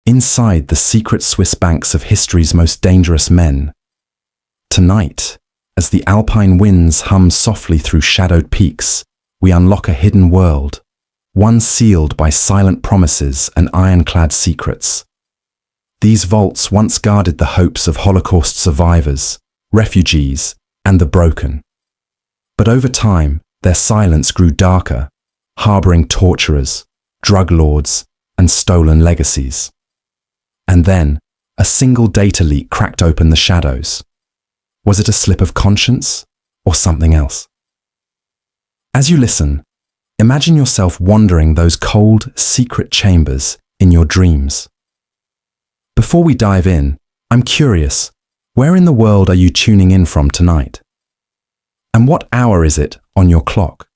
inside the secret Swiss banks of history's most dangerous men. Tonight, as the alpine winds hum softly through shadowed peaks, we unlock a hidden world, one sealed by silent promises and ironclad secrets. These vaults once guarded the hopes of Holocaust survivors, refugees, and the broken. But over time, their silence grew darker, harboring torturers, drug lords, and stolen legacies. And then, a single data leak cracked open the shadows. Was it a slip of conscience, or something else? As you listen, imagine yourself wandering those cold, secret chambers in your dreams. Before we dive in, I'm curious, where in the world are you tuning in from tonight? And what hour is it on your clock?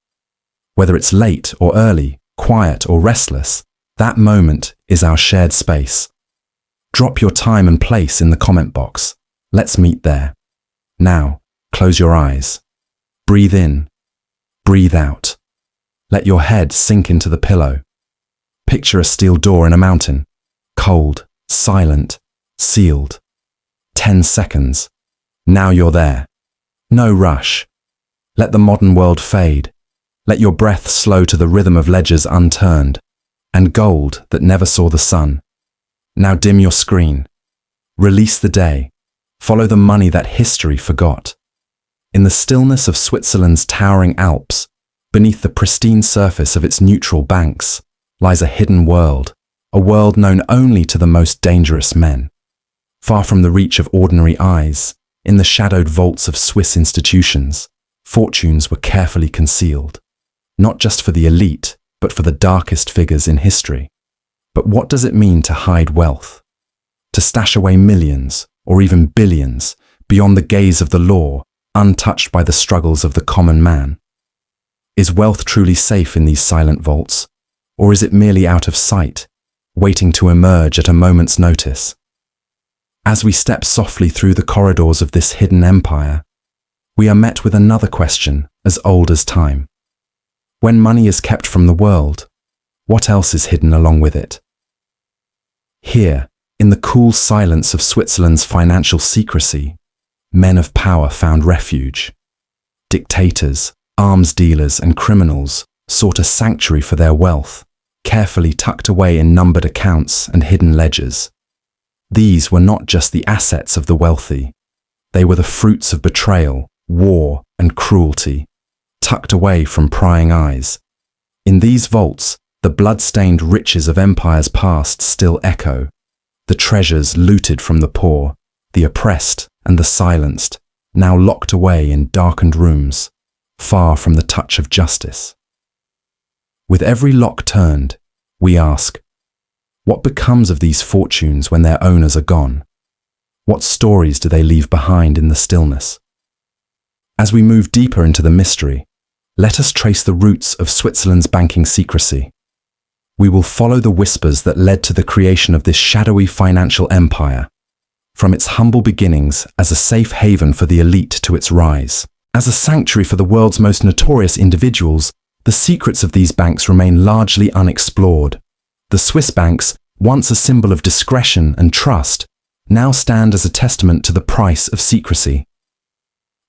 Whether it's late or early, quiet or restless, that moment is our shared space. Drop your time and place in the comment box. Let's meet there. Now, close your eyes. Breathe in. Breathe out. Let your head sink into the pillow. Picture a steel door in a mountain. Cold, silent, sealed. 10 seconds. Now you're there. No rush. Let the modern world fade. Let your breath slow to the rhythm of ledgers unturned, and gold that never saw the sun. Now dim your screen. Release the day. Follow the money that history forgot. In the stillness of Switzerland's towering Alps, beneath the pristine surface of its neutral banks, lies a hidden world, a world known only to the most dangerous men. Far from the reach of ordinary eyes, in the shadowed vaults of Swiss institutions, fortunes were carefully concealed, not just for the elite, but for the darkest figures in history. But what does it mean to hide wealth? To stash away millions, or even billions, beyond the gaze of the law, untouched by the struggles of the common man? Is wealth truly safe in these silent vaults, or is it merely out of sight, waiting to emerge at a moment's notice? As we step softly through the corridors of this hidden empire, we are met with another question as old as time. When money is kept from the world, what else is hidden along with it? Here, in the cool silence of Switzerland's financial secrecy, men of power found refuge. Dictators, arms dealers, and criminals sought a sanctuary for their wealth, carefully tucked away in numbered accounts and hidden ledgers. These were not just the assets of the wealthy. They were the fruits of betrayal, war, and cruelty, tucked away from prying eyes. In these vaults, the blood-stained riches of empires past still echo, the treasures looted from the poor, the oppressed and the silenced, now locked away in darkened rooms, far from the touch of justice. With every lock turned, we ask, what becomes of these fortunes when their owners are gone? What stories do they leave behind in the stillness? As we move deeper into the mystery, let us trace the roots of Switzerland's banking secrecy. We will follow the whispers that led to the creation of this shadowy financial empire, from its humble beginnings as a safe haven for the elite to its rise. As a sanctuary for the world's most notorious individuals, the secrets of these banks remain largely unexplored. The Swiss banks, once a symbol of discretion and trust, now stand as a testament to the price of secrecy.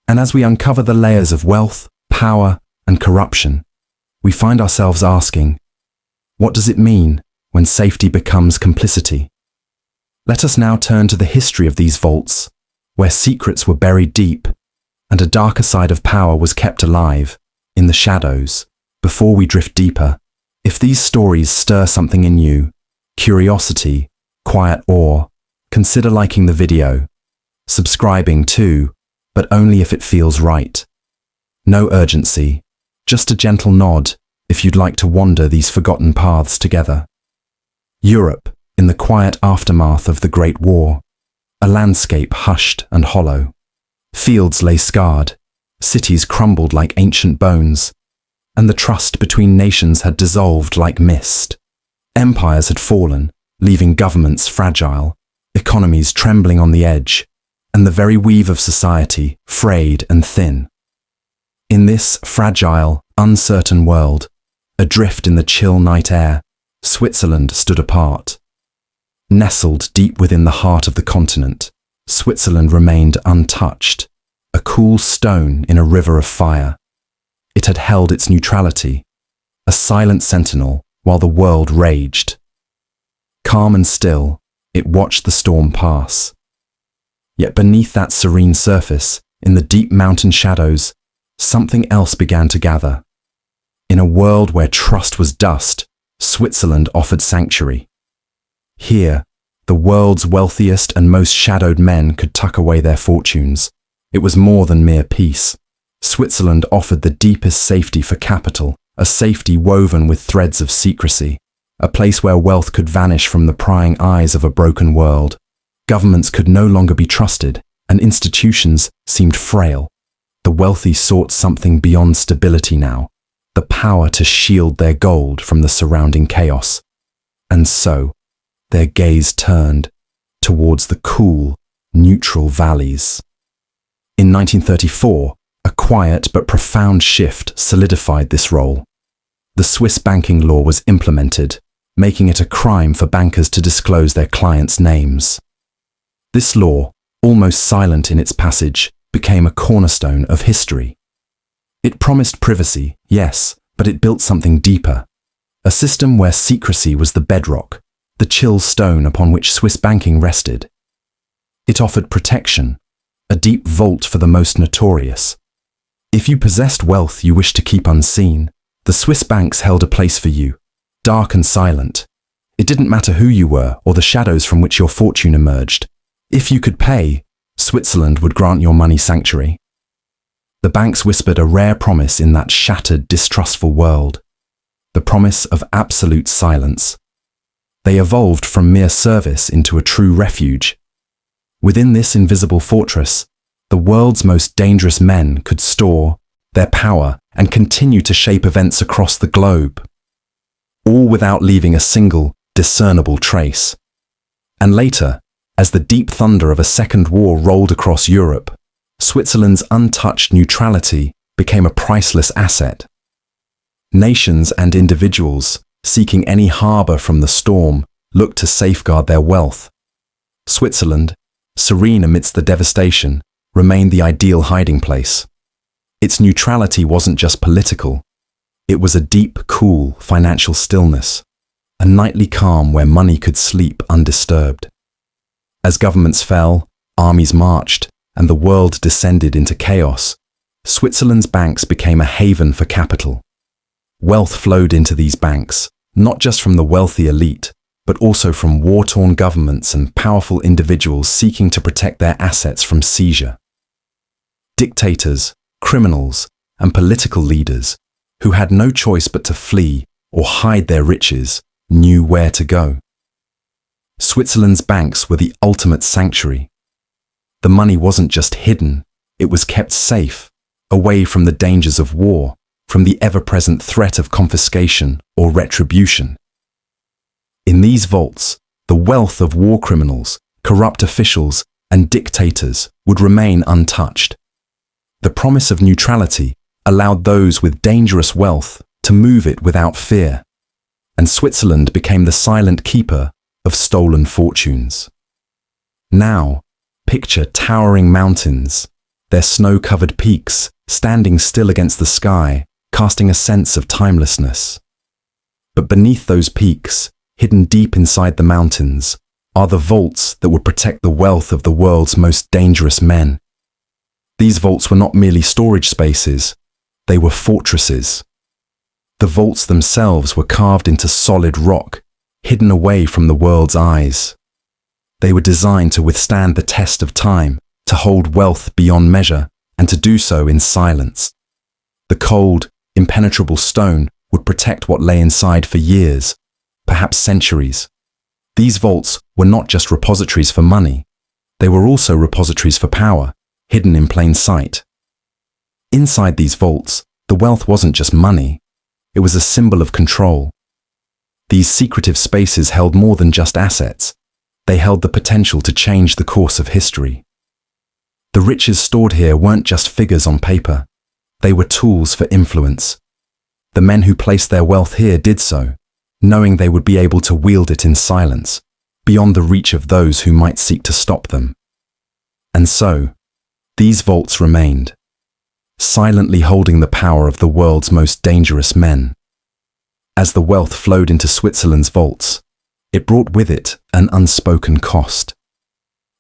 And as we uncover the layers of wealth, power, and corruption, we find ourselves asking, what does it mean when safety becomes complicity? Let us now turn to the history of these vaults, where secrets were buried deep, and a darker side of power was kept alive, in the shadows. Before we drift deeper, if these stories stir something in you, curiosity, quiet awe, consider liking the video, subscribing too, but only if it feels right. No urgency, just a gentle nod if you'd like to wander these forgotten paths together. Europe, in the quiet aftermath of the Great War, a landscape hushed and hollow. Fields lay scarred, cities crumbled like ancient bones, and the trust between nations had dissolved like mist. Empires had fallen, leaving governments fragile, economies trembling on the edge, and the very weave of society frayed and thin. In this fragile, uncertain world, adrift in the chill night air, Switzerland stood apart. Nestled deep within the heart of the continent, Switzerland remained untouched, a cool stone in a river of fire. It had held its neutrality, a silent sentinel while the world raged. Calm and still, it watched the storm pass. Yet beneath that serene surface, in the deep mountain shadows, something else began to gather. In a world where trust was dust, Switzerland offered sanctuary. Here, the world's wealthiest and most shadowed men could tuck away their fortunes. It was more than mere peace. Switzerland offered the deepest safety for capital, a safety woven with threads of secrecy, a place where wealth could vanish from the prying eyes of a broken world. Governments could no longer be trusted, and institutions seemed frail. The wealthy sought something beyond stability now, the power to shield their gold from the surrounding chaos. And so, their gaze turned towards the cool, neutral valleys. In 1934, a quiet but profound shift solidified this role. The Swiss banking law was implemented, making it a crime for bankers to disclose their clients' names. This law, almost silent in its passage, became a cornerstone of history. It promised privacy, yes, but it built something deeper. A system where secrecy was the bedrock, the chill stone upon which Swiss banking rested. It offered protection, a deep vault for the most notorious. If you possessed wealth you wished to keep unseen, the Swiss banks held a place for you, dark and silent. It didn't matter who you were or the shadows from which your fortune emerged. If you could pay, Switzerland would grant your money sanctuary. The banks whispered a rare promise in that shattered, distrustful world, the promise of absolute silence. They evolved from mere service into a true refuge. Within this invisible fortress, the world's most dangerous men could store their power and continue to shape events across the globe, all without leaving a single, discernible trace. And later, as the deep thunder of a second war rolled across Europe, Switzerland's untouched neutrality became a priceless asset. Nations and individuals, seeking any harbor from the storm, looked to safeguard their wealth. Switzerland, serene amidst the devastation, remained the ideal hiding place. Its neutrality wasn't just political. It was a deep, cool financial stillness, a nightly calm where money could sleep undisturbed. As governments fell, armies marched, and the world descended into chaos, Switzerland's banks became a haven for capital. Wealth flowed into these banks, not just from the wealthy elite, but also from war-torn governments and powerful individuals seeking to protect their assets from seizure. Dictators, criminals, and political leaders, who had no choice but to flee or hide their riches, knew where to go. Switzerland's banks were the ultimate sanctuary. The money wasn't just hidden, it was kept safe, away from the dangers of war, from the ever-present threat of confiscation or retribution. In these vaults, the wealth of war criminals, corrupt officials, and dictators would remain untouched. The promise of neutrality allowed those with dangerous wealth to move it without fear, and Switzerland became the silent keeper of stolen fortunes. Now, picture towering mountains, their snow-covered peaks standing still against the sky, casting a sense of timelessness. But beneath those peaks, hidden deep inside the mountains, are the vaults that would protect the wealth of the world's most dangerous men. These vaults were not merely storage spaces, they were fortresses. The vaults themselves were carved into solid rock, hidden away from the world's eyes. They were designed to withstand the test of time, to hold wealth beyond measure, and to do so in silence. The cold, impenetrable stone would protect what lay inside for years, perhaps centuries. These vaults were not just repositories for money, they were also repositories for power, hidden in plain sight. Inside these vaults, the wealth wasn't just money, it was a symbol of control. These secretive spaces held more than just assets, they held the potential to change the course of history. The riches stored here weren't just figures on paper, they were tools for influence. The men who placed their wealth here did so, knowing they would be able to wield it in silence, beyond the reach of those who might seek to stop them. And so, these vaults remained, silently holding the power of the world's most dangerous men. As the wealth flowed into Switzerland's vaults, it brought with it an unspoken cost.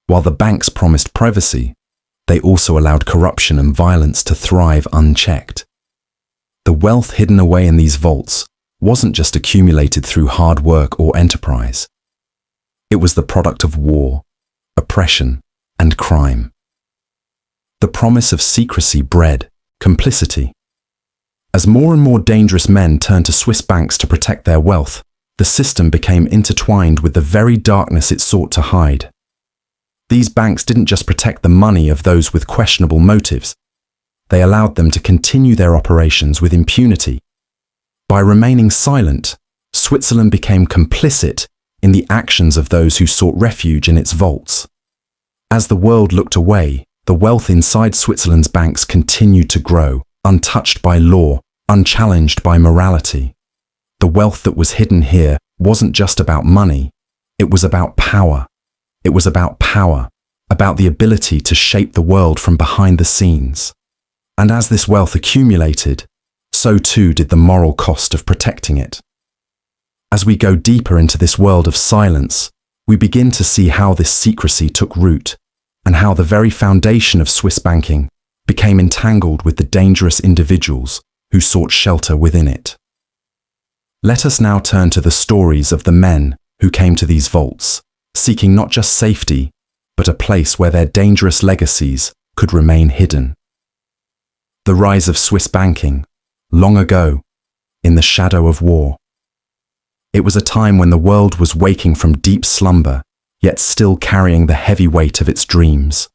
While the banks promised privacy, they also allowed corruption and violence to thrive unchecked. The wealth hidden away in these vaults wasn't just accumulated through hard work or enterprise. It was the product of war, oppression, and crime. The promise of secrecy bred complicity. As more and more dangerous men turned to Swiss banks to protect their wealth, the system became intertwined with the very darkness it sought to hide. These banks didn't just protect the money of those with questionable motives. They allowed them to continue their operations with impunity. By remaining silent, Switzerland became complicit in the actions of those who sought refuge in its vaults. As the world looked away, the wealth inside Switzerland's banks continued to grow, untouched by law, unchallenged by morality. The wealth that was hidden here wasn't just about money, it was about power. It was about power, about the ability to shape the world from behind the scenes. And as this wealth accumulated, so too did the moral cost of protecting it. As we go deeper into this world of silence, we begin to see how this secrecy took root, and how the very foundation of Swiss banking became entangled with the dangerous individuals who sought shelter within it. Let us now turn to the stories of the men who came to these vaults, seeking not just safety, but a place where their dangerous legacies could remain hidden. The rise of Swiss banking, long ago, in the shadow of war. It was a time when the world was waking from deep slumber, yet still carrying the heavy weight of its dreams.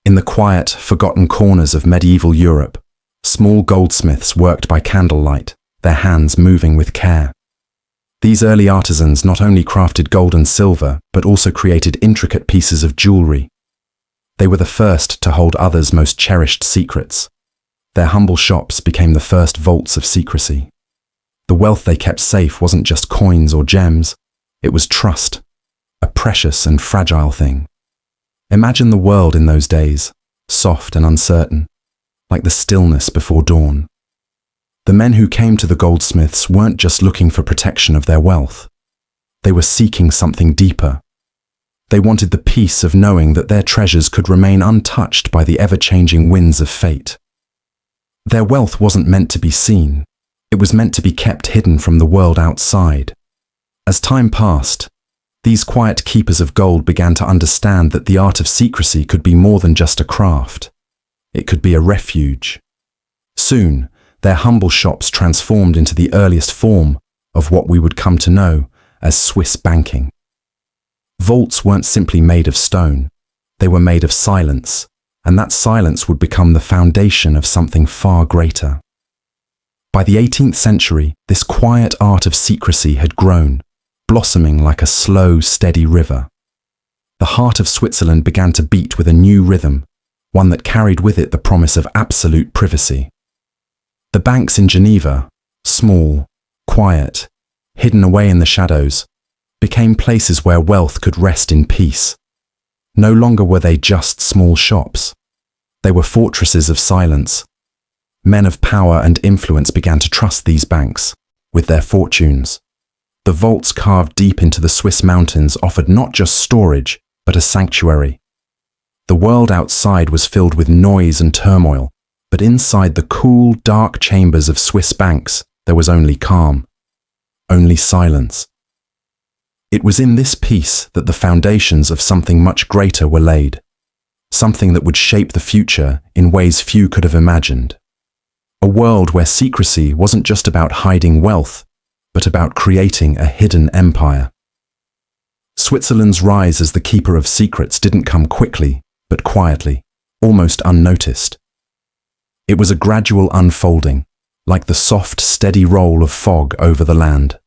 In the quiet, forgotten corners of medieval Europe, small goldsmiths worked by candlelight, their hands moving with care. These early artisans not only crafted gold and silver, but also created intricate pieces of jewelry. They were the first to hold others' most cherished secrets. Their humble shops became the first vaults of secrecy. The wealth they kept safe wasn't just coins or gems, it was trust, a precious and fragile thing. Imagine the world in those days, soft and uncertain, like the stillness before dawn. The men who came to the goldsmiths weren't just looking for protection of their wealth. They were seeking something deeper. They wanted the peace of knowing that their treasures could remain untouched by the ever-changing winds of fate. Their wealth wasn't meant to be seen. It was meant to be kept hidden from the world outside. As time passed, these quiet keepers of gold began to understand that the art of secrecy could be more than just a craft. It could be a refuge. Soon, their humble shops transformed into the earliest form of what we would come to know as Swiss banking. Vaults weren't simply made of stone, they were made of silence, and that silence would become the foundation of something far greater. By the 18th century, this quiet art of secrecy had grown, blossoming like a slow, steady river. The heart of Switzerland began to beat with a new rhythm, one that carried with it the promise of absolute privacy. The banks in Geneva, small, quiet, hidden away in the shadows, became places where wealth could rest in peace. No longer were they just small shops. They were fortresses of silence. Men of power and influence began to trust these banks with their fortunes. The vaults carved deep into the Swiss mountains offered not just storage, but a sanctuary. The world outside was filled with noise and turmoil, but inside the cool, dark chambers of Swiss banks, there was only calm, only silence. It was in this peace that the foundations of something much greater were laid, something that would shape the future in ways few could have imagined. A world where secrecy wasn't just about hiding wealth, but about creating a hidden empire. Switzerland's rise as the keeper of secrets didn't come quickly, but quietly, almost unnoticed. It was a gradual unfolding, like the soft, steady roll of fog over the land.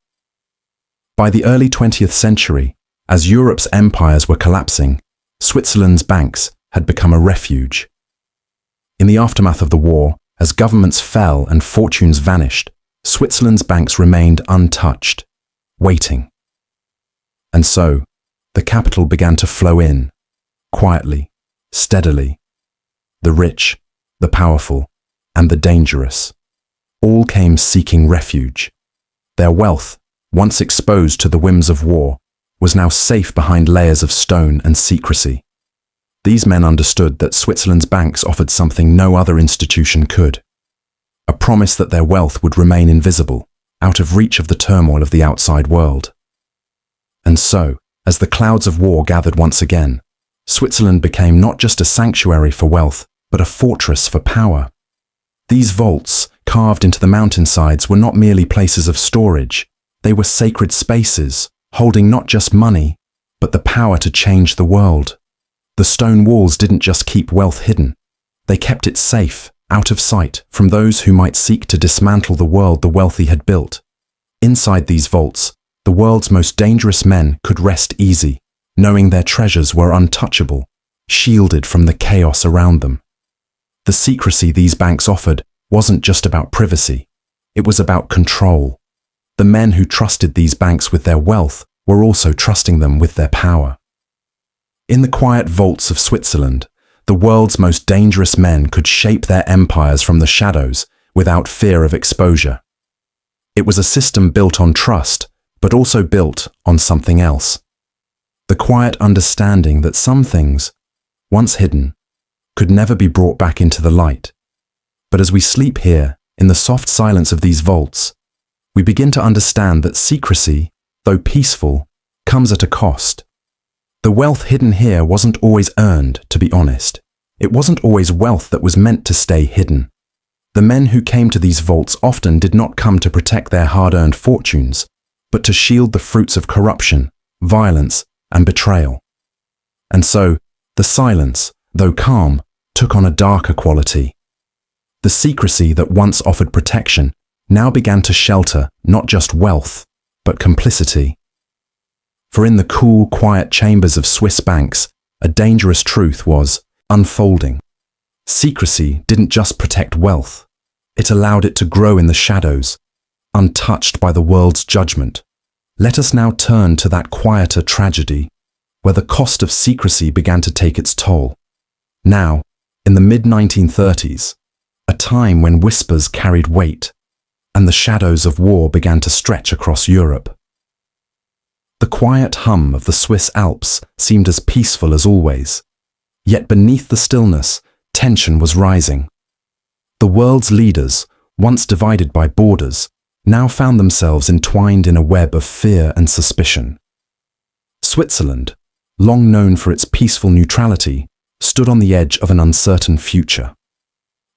By the early 20th century, as Europe's empires were collapsing, Switzerland's banks had become a refuge. In the aftermath of the war, as governments fell and fortunes vanished, Switzerland's banks remained untouched, waiting. And so, the capital began to flow in, quietly, steadily. The rich, the powerful, and the dangerous all came seeking refuge. Their wealth, once exposed to the whims of war, was now safe behind layers of stone and secrecy. These men understood that Switzerland's banks offered something no other institution could: a promise that their wealth would remain invisible, out of reach of the turmoil of the outside world. And so, as the clouds of war gathered once again, Switzerland became not just a sanctuary for wealth, but a fortress for power. These vaults, carved into the mountainsides, were not merely places of storage. They were sacred spaces, holding not just money, but the power to change the world. The stone walls didn't just keep wealth hidden. They kept it safe, out of sight, from those who might seek to dismantle the world the wealthy had built. Inside these vaults, the world's most dangerous men could rest easy, knowing their treasures were untouchable, shielded from the chaos around them. The secrecy these banks offered wasn't just about privacy. It was about control. The men who trusted these banks with their wealth were also trusting them with their power. In the quiet vaults of Switzerland, the world's most dangerous men could shape their empires from the shadows without fear of exposure. It was a system built on trust, but also built on something else: the quiet understanding that some things, once hidden, could never be brought back into the light. But as we sleep here, in the soft silence of these vaults, we begin to understand that secrecy, though peaceful, comes at a cost. The wealth hidden here wasn't always earned, to be honest. It wasn't always wealth that was meant to stay hidden. The men who came to these vaults often did not come to protect their hard-earned fortunes, but to shield the fruits of corruption, violence, and betrayal. And so, the silence, though calm, took on a darker quality. The secrecy that once offered protection now began to shelter not just wealth, but complicity. For in the cool, quiet chambers of Swiss banks, a dangerous truth was unfolding. Secrecy didn't just protect wealth. It allowed it to grow in the shadows, untouched by the world's judgment. Let us now turn to that quieter tragedy, where the cost of secrecy began to take its toll. Now, in the mid-1930s, a time when whispers carried weight, and the shadows of war began to stretch across Europe. The quiet hum of the Swiss Alps seemed as peaceful as always, yet beneath the stillness, tension was rising. The world's leaders, once divided by borders, now found themselves entwined in a web of fear and suspicion. Switzerland, long known for its peaceful neutrality, stood on the edge of an uncertain future.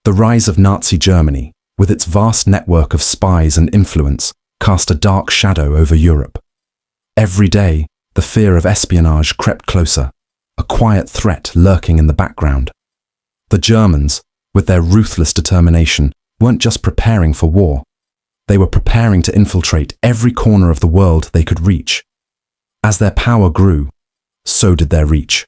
The rise of Nazi Germany, with its vast network of spies and influence, cast a dark shadow over Europe. Every day, the fear of espionage crept closer, a quiet threat lurking in the background. The Germans, with their ruthless determination, weren't just preparing for war. They were preparing to infiltrate every corner of the world they could reach. As their power grew, so did their reach.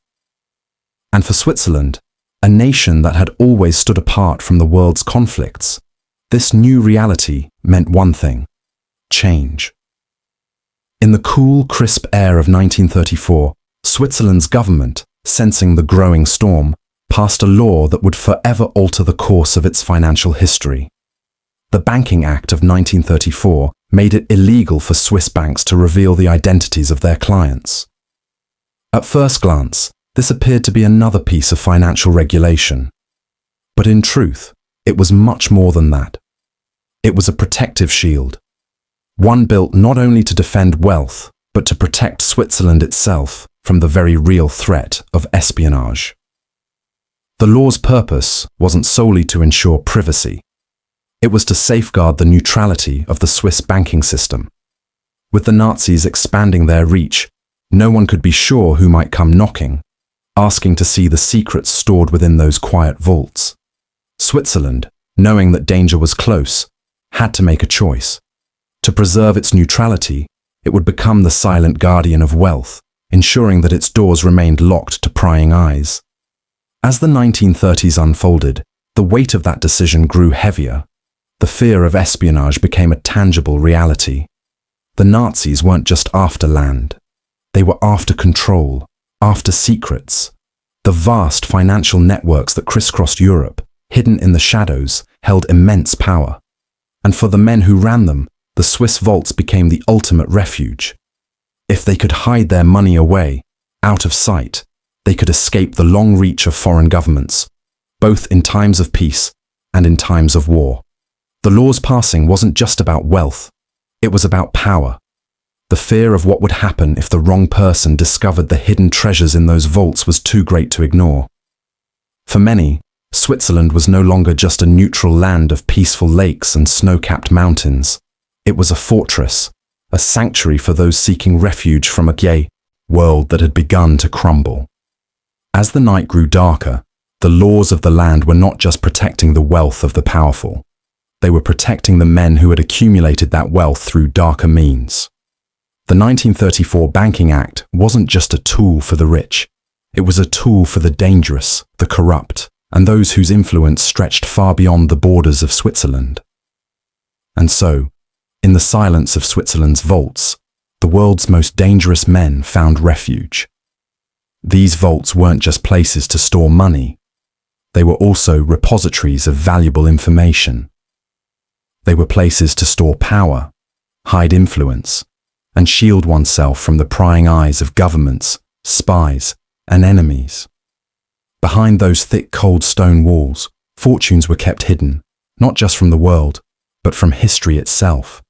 And for Switzerland, a nation that had always stood apart from the world's conflicts, this new reality meant one thing: change. In the cool, crisp air of 1934, Switzerland's government, sensing the growing storm, passed a law that would forever alter the course of its financial history. The Banking Act of 1934 made it illegal for Swiss banks to reveal the identities of their clients. At first glance, this appeared to be another piece of financial regulation. But in truth, it was much more than that. It was a protective shield, one built not only to defend wealth, but to protect Switzerland itself from the very real threat of espionage. The law's purpose wasn't solely to ensure privacy. It was to safeguard the neutrality of the Swiss banking system. With the Nazis expanding their reach, no one could be sure who might come knocking, asking to see the secrets stored within those quiet vaults. Switzerland, knowing that danger was close, had to make a choice. To preserve its neutrality, it would become the silent guardian of wealth, ensuring that its doors remained locked to prying eyes. As the 1930s unfolded, the weight of that decision grew heavier. The fear of espionage became a tangible reality. The Nazis weren't just after land. They were after control, after secrets. The vast financial networks that crisscrossed Europe, hidden in the shadows, held immense power. And for the men who ran them, the Swiss vaults became the ultimate refuge. If they could hide their money away, out of sight, they could escape the long reach of foreign governments, both in times of peace and in times of war. The laws passing wasn't just about wealth, it was about power. The fear of what would happen if the wrong person discovered the hidden treasures in those vaults was too great to ignore. For many, Switzerland was no longer just a neutral land of peaceful lakes and snow-capped mountains. It was a fortress, a sanctuary for those seeking refuge from a gay world that had begun to crumble. As the night grew darker, the laws of the land were not just protecting the wealth of the powerful. They were protecting the men who had accumulated that wealth through darker means. The 1934 Banking Act wasn't just a tool for the rich. It was a tool for the dangerous, the corrupt, and those whose influence stretched far beyond the borders of Switzerland. And so, in the silence of Switzerland's vaults, the world's most dangerous men found refuge. These vaults weren't just places to store money. They were also repositories of valuable information. They were places to store power, hide influence, and shield oneself from the prying eyes of governments, spies, and enemies. Behind those thick, cold stone walls, fortunes were kept hidden, not just from the world, but from history itself.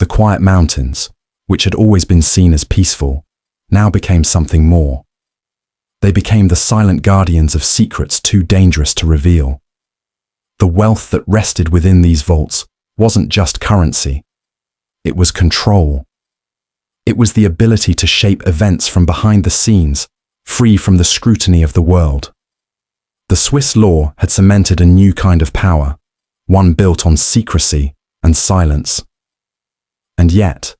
The quiet mountains, which had always been seen as peaceful, now became something more. They became the silent guardians of secrets too dangerous to reveal. The wealth that rested within these vaults wasn't just currency. It was control. It was the ability to shape events from behind the scenes, free from the scrutiny of the world. The Swiss law had cemented a new kind of power, one built on secrecy and silence. And yet,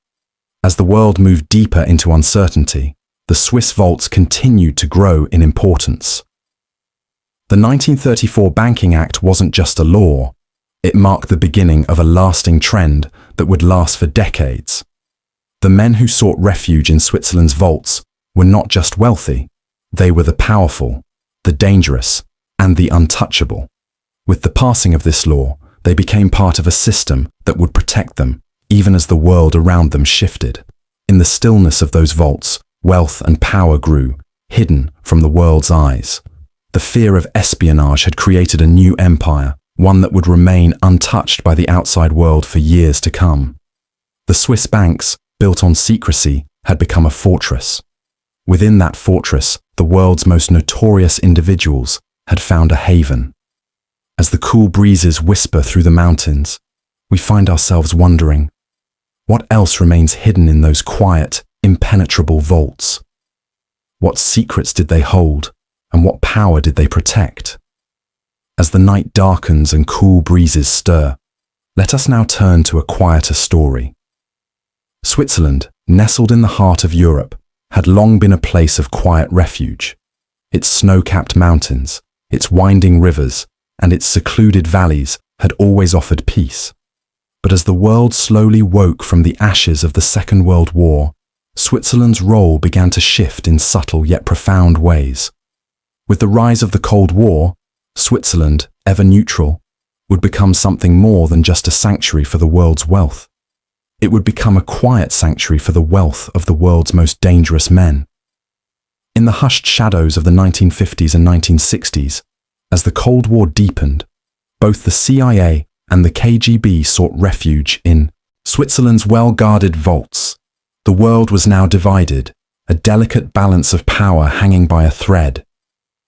as the world moved deeper into uncertainty, the Swiss vaults continued to grow in importance. The 1934 Banking Act wasn't just a law, it marked the beginning of a lasting trend that would last for decades. The men who sought refuge in Switzerland's vaults were not just wealthy, they were the powerful, the dangerous, and the untouchable. With the passing of this law, they became part of a system that would protect them, even as the world around them shifted. In the stillness of those vaults, wealth and power grew, hidden from the world's eyes. The fear of espionage had created a new empire, one that would remain untouched by the outside world for years to come. The Swiss banks, built on secrecy, had become a fortress. Within that fortress, the world's most notorious individuals had found a haven. As the cool breezes whisper through the mountains, we find ourselves wondering, what else remains hidden in those quiet, impenetrable vaults? What secrets did they hold, and what power did they protect? As the night darkens and cool breezes stir, let us now turn to a quieter story. Switzerland, nestled in the heart of Europe, had long been a place of quiet refuge. Its snow-capped mountains, its winding rivers, and its secluded valleys had always offered peace. But as the world slowly woke from the ashes of the Second World War, Switzerland's role began to shift in subtle yet profound ways. With the rise of the Cold War, Switzerland, ever neutral, would become something more than just a sanctuary for the world's wealth. It would become a quiet sanctuary for the wealth of the world's most dangerous men. In the hushed shadows of the 1950s and 1960s, as the Cold War deepened, both the CIA and the KGB sought refuge in Switzerland's well-guarded vaults. The world was now divided, a delicate balance of power hanging by a thread.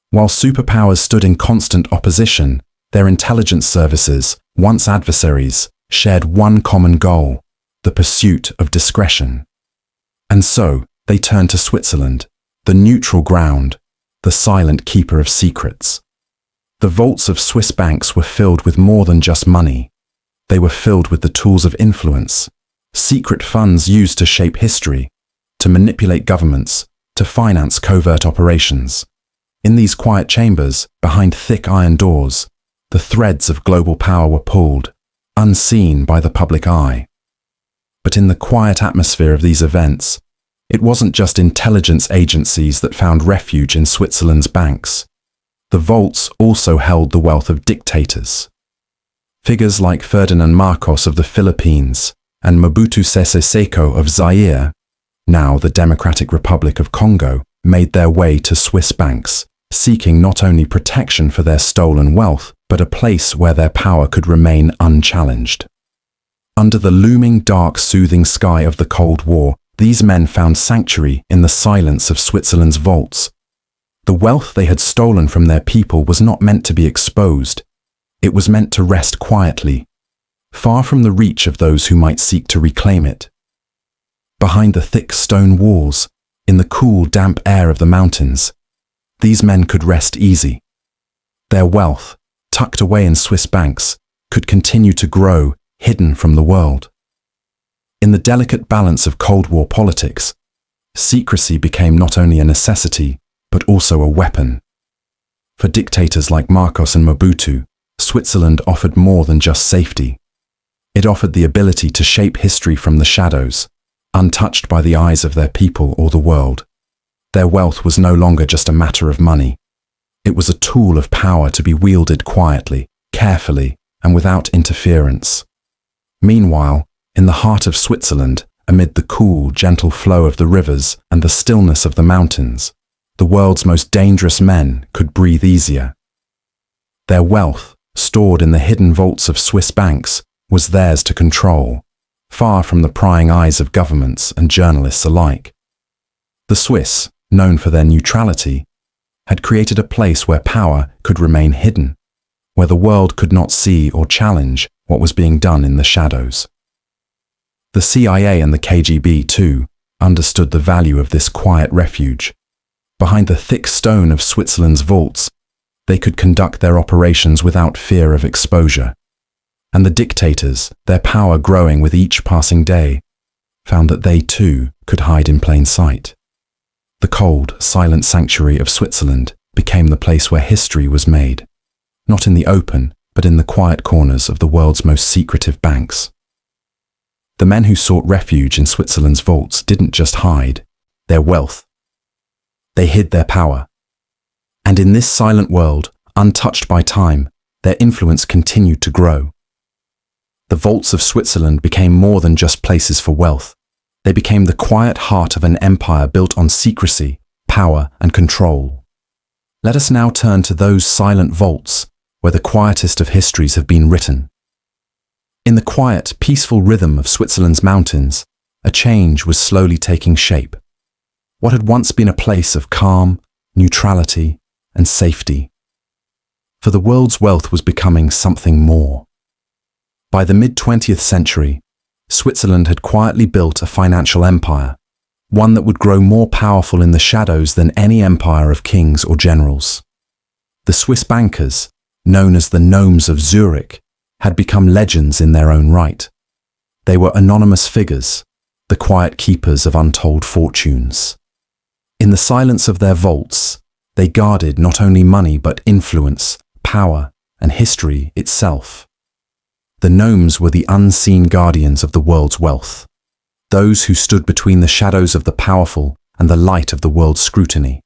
While superpowers stood in constant opposition, their intelligence services, once adversaries, shared one common goal: the pursuit of discretion. And so, they turned to Switzerland, the neutral ground, the silent keeper of secrets. The vaults of Swiss banks were filled with more than just money. They were filled with the tools of influence, secret funds used to shape history, to manipulate governments, to finance covert operations. In these quiet chambers, behind thick iron doors, the threads of global power were pulled, unseen by the public eye. But in the quiet atmosphere of these events, It wasn't just intelligence agencies that found refuge in Switzerland's banks. The vaults also held the wealth of dictators. Figures like Ferdinand Marcos of the Philippines and Mobutu Sese Seko of Zaire, now the Democratic Republic of Congo, made their way to Swiss banks, seeking not only protection for their stolen wealth, but a place where their power could remain unchallenged. Under the looming dark, soothing sky of the Cold War, these men found sanctuary in the silence of Switzerland's vaults. The wealth they had stolen from their people was not meant to be exposed. It was meant to rest quietly, far from the reach of those who might seek to reclaim it. Behind the thick stone walls, in the cool, damp air of the mountains, these men could rest easy. Their wealth, tucked away in Swiss banks, could continue to grow, hidden from the world. In the delicate balance of Cold War politics, secrecy became not only a necessity, but also a weapon. For dictators like Marcos and Mobutu, Switzerland offered more than just safety. It offered the ability to shape history from the shadows, untouched by the eyes of their people or the world. Their wealth was no longer just a matter of money. It was a tool of power to be wielded quietly, carefully, and without interference. Meanwhile, in the heart of Switzerland, amid the cool, gentle flow of the rivers and the stillness of the mountains, the world's most dangerous men could breathe easier. Their wealth, stored in the hidden vaults of Swiss banks, was theirs to control, far from the prying eyes of governments and journalists alike. The Swiss, known for their neutrality, had created a place where power could remain hidden, where the world could not see or challenge what was being done in the shadows. The CIA and the KGB, too, understood the value of this quiet refuge. Behind the thick stone of Switzerland's vaults, they could conduct their operations without fear of exposure. And the dictators, their power growing with each passing day, found that they, too, could hide in plain sight. The cold, silent sanctuary of Switzerland became the place where history was made, not in the open, but in the quiet corners of the world's most secretive banks. The men who sought refuge in Switzerland's vaults didn't just hide their wealth. They hid their power. And in this silent world, untouched by time, their influence continued to grow. The vaults of Switzerland became more than just places for wealth. They became the quiet heart of an empire built on secrecy, power, and control. Let us now turn to those silent vaults where the quietest of histories have been written. In the quiet, peaceful rhythm of Switzerland's mountains, a change was slowly taking shape. What had once been a place of calm, neutrality, and safety. For the world's wealth was becoming something more. By the mid-20th century, Switzerland had quietly built a financial empire, one that would grow more powerful in the shadows than any empire of kings or generals. The Swiss bankers, known as the Gnomes of Zurich, had become legends in their own right. They were anonymous figures, the quiet keepers of untold fortunes. In the silence of their vaults, they guarded not only money but influence, power, and history itself. The gnomes were the unseen guardians of the world's wealth, those who stood between the shadows of the powerful and the light of the world's scrutiny.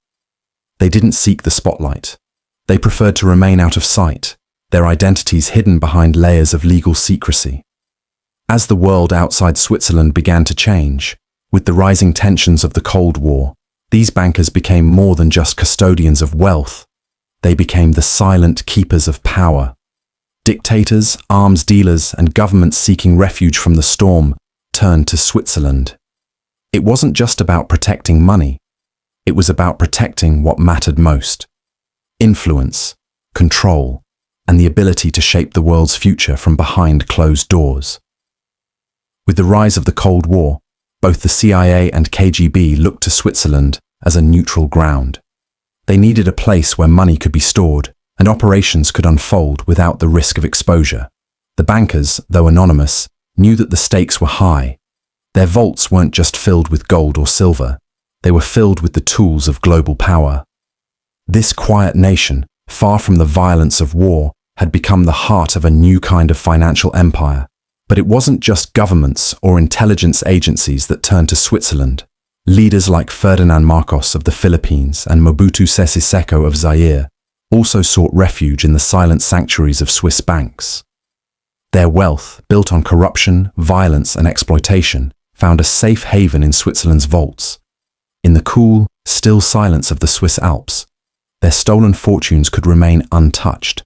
They didn't seek the spotlight. They preferred to remain out of sight, their identities hidden behind layers of legal secrecy. As the world outside Switzerland began to change, with the rising tensions of the Cold War, these bankers became more than just custodians of wealth. They became the silent keepers of power. Dictators, arms dealers, and governments seeking refuge from the storm turned to Switzerland. It wasn't just about protecting money. It was about protecting what mattered most: influence, control, and the ability to shape the world's future from behind closed doors. With the rise of the Cold War, both the CIA and KGB looked to Switzerland as a neutral ground. They needed a place where money could be stored and operations could unfold without the risk of exposure. The bankers, though anonymous, knew that the stakes were high. Their vaults weren't just filled with gold or silver, they were filled with the tools of global power. This quiet nation, far from the violence of war, had become the heart of a new kind of financial empire. But it wasn't just governments or intelligence agencies that turned to Switzerland. Leaders like Ferdinand Marcos of the Philippines and Mobutu Sese Seko of Zaire also sought refuge in the silent sanctuaries of Swiss banks. Their wealth, built on corruption, violence, and exploitation, found a safe haven in Switzerland's vaults. In the cool, still silence of the Swiss Alps, their stolen fortunes could remain untouched,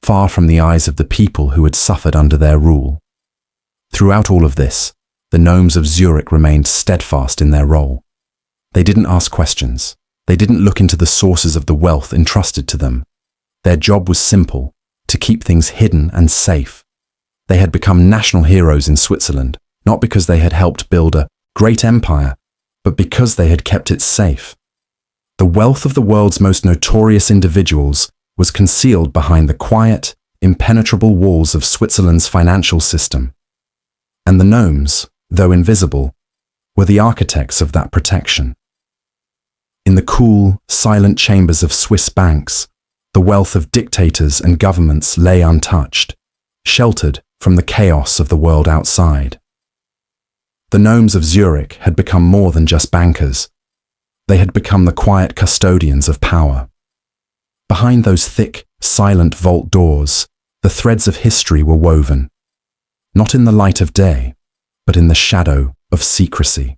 far from the eyes of the people who had suffered under their rule. Throughout all of this, the gnomes of Zurich remained steadfast in their role. They didn't ask questions. They didn't look into the sources of the wealth entrusted to them. Their job was simple: to keep things hidden and safe. They had become national heroes in Switzerland, not because they had helped build a great empire, but because they had kept it safe. The wealth of the world's most notorious individuals was concealed behind the quiet, impenetrable walls of Switzerland's financial system. And the gnomes, though invisible, were the architects of that protection. In the cool, silent chambers of Swiss banks, the wealth of dictators and governments lay untouched, sheltered from the chaos of the world outside. The gnomes of Zurich had become more than just bankers. They had become the quiet custodians of power. Behind those thick, silent vault doors, the threads of history were woven, not in the light of day, but in the shadow of secrecy.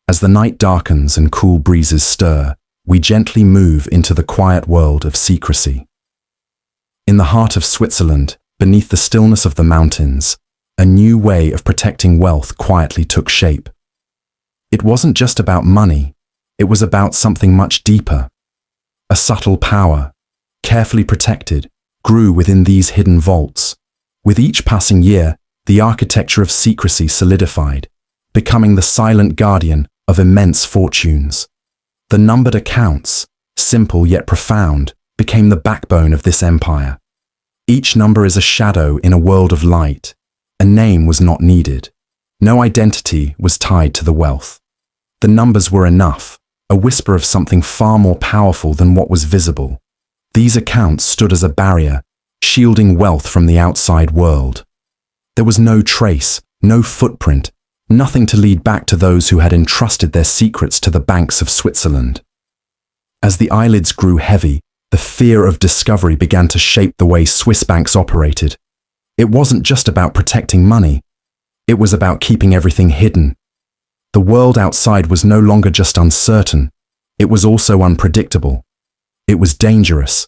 As the night darkens and cool breezes stir, we gently move into the quiet world of secrecy. In the heart of Switzerland, beneath the stillness of the mountains, a new way of protecting wealth quietly took shape. It wasn't just about money, it was about something much deeper. A subtle power, carefully protected, grew within these hidden vaults. With each passing year, the architecture of secrecy solidified, becoming the silent guardian of immense fortunes. The numbered accounts, simple yet profound, became the backbone of this empire. Each number is a shadow in a world of light. A name was not needed. No identity was tied to the wealth. The numbers were enough, a whisper of something far more powerful than what was visible. These accounts stood as a barrier, shielding wealth from the outside world. There was no trace, no footprint, nothing to lead back to those who had entrusted their secrets to the banks of Switzerland. As the eyelids grew heavy, the fear of discovery began to shape the way Swiss banks operated. It wasn't just about protecting money. It was about keeping everything hidden. The world outside was no longer just uncertain. It was also unpredictable. It was dangerous.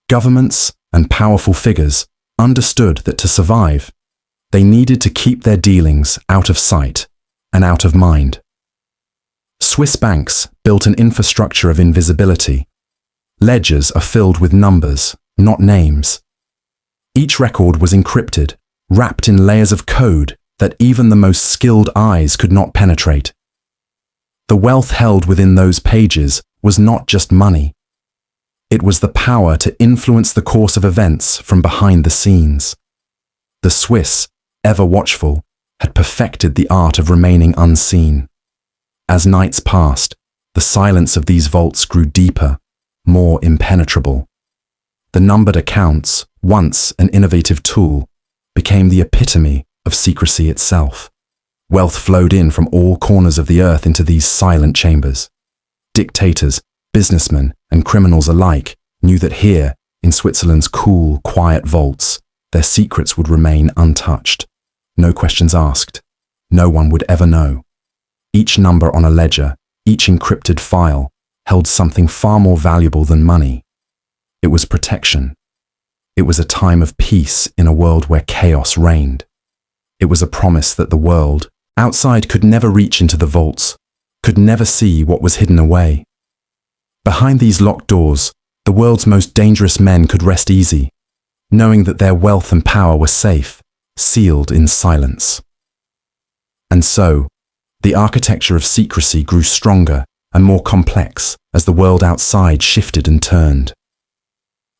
Governments and powerful figures understood that to survive, they needed to keep their dealings out of sight and out of mind. Swiss banks built an infrastructure of invisibility. Ledgers are filled with numbers, not names. Each record was encrypted, wrapped in layers of code that even the most skilled eyes could not penetrate. The wealth held within those pages was not just money. It was the power to influence the course of events from behind the scenes. The Swiss, ever watchful, had perfected the art of remaining unseen. As nights passed, the silence of these vaults grew deeper, more impenetrable. The numbered accounts, once an innovative tool, became the epitome of secrecy itself. Wealth flowed in from all corners of the earth into these silent chambers. Dictators, businessmen, and criminals alike knew that here, in Switzerland's cool, quiet vaults, their secrets would remain untouched. No questions asked. No one would ever know. Each number on a ledger, each encrypted file, held something far more valuable than money. It was protection. It was a time of peace in a world where chaos reigned. It was a promise that the world outside could never reach into the vaults, could never see what was hidden away. Behind these locked doors, the world's most dangerous men could rest easy, knowing that their wealth and power were safe, sealed in silence. And so, the architecture of secrecy grew stronger and more complex as the world outside shifted and turned.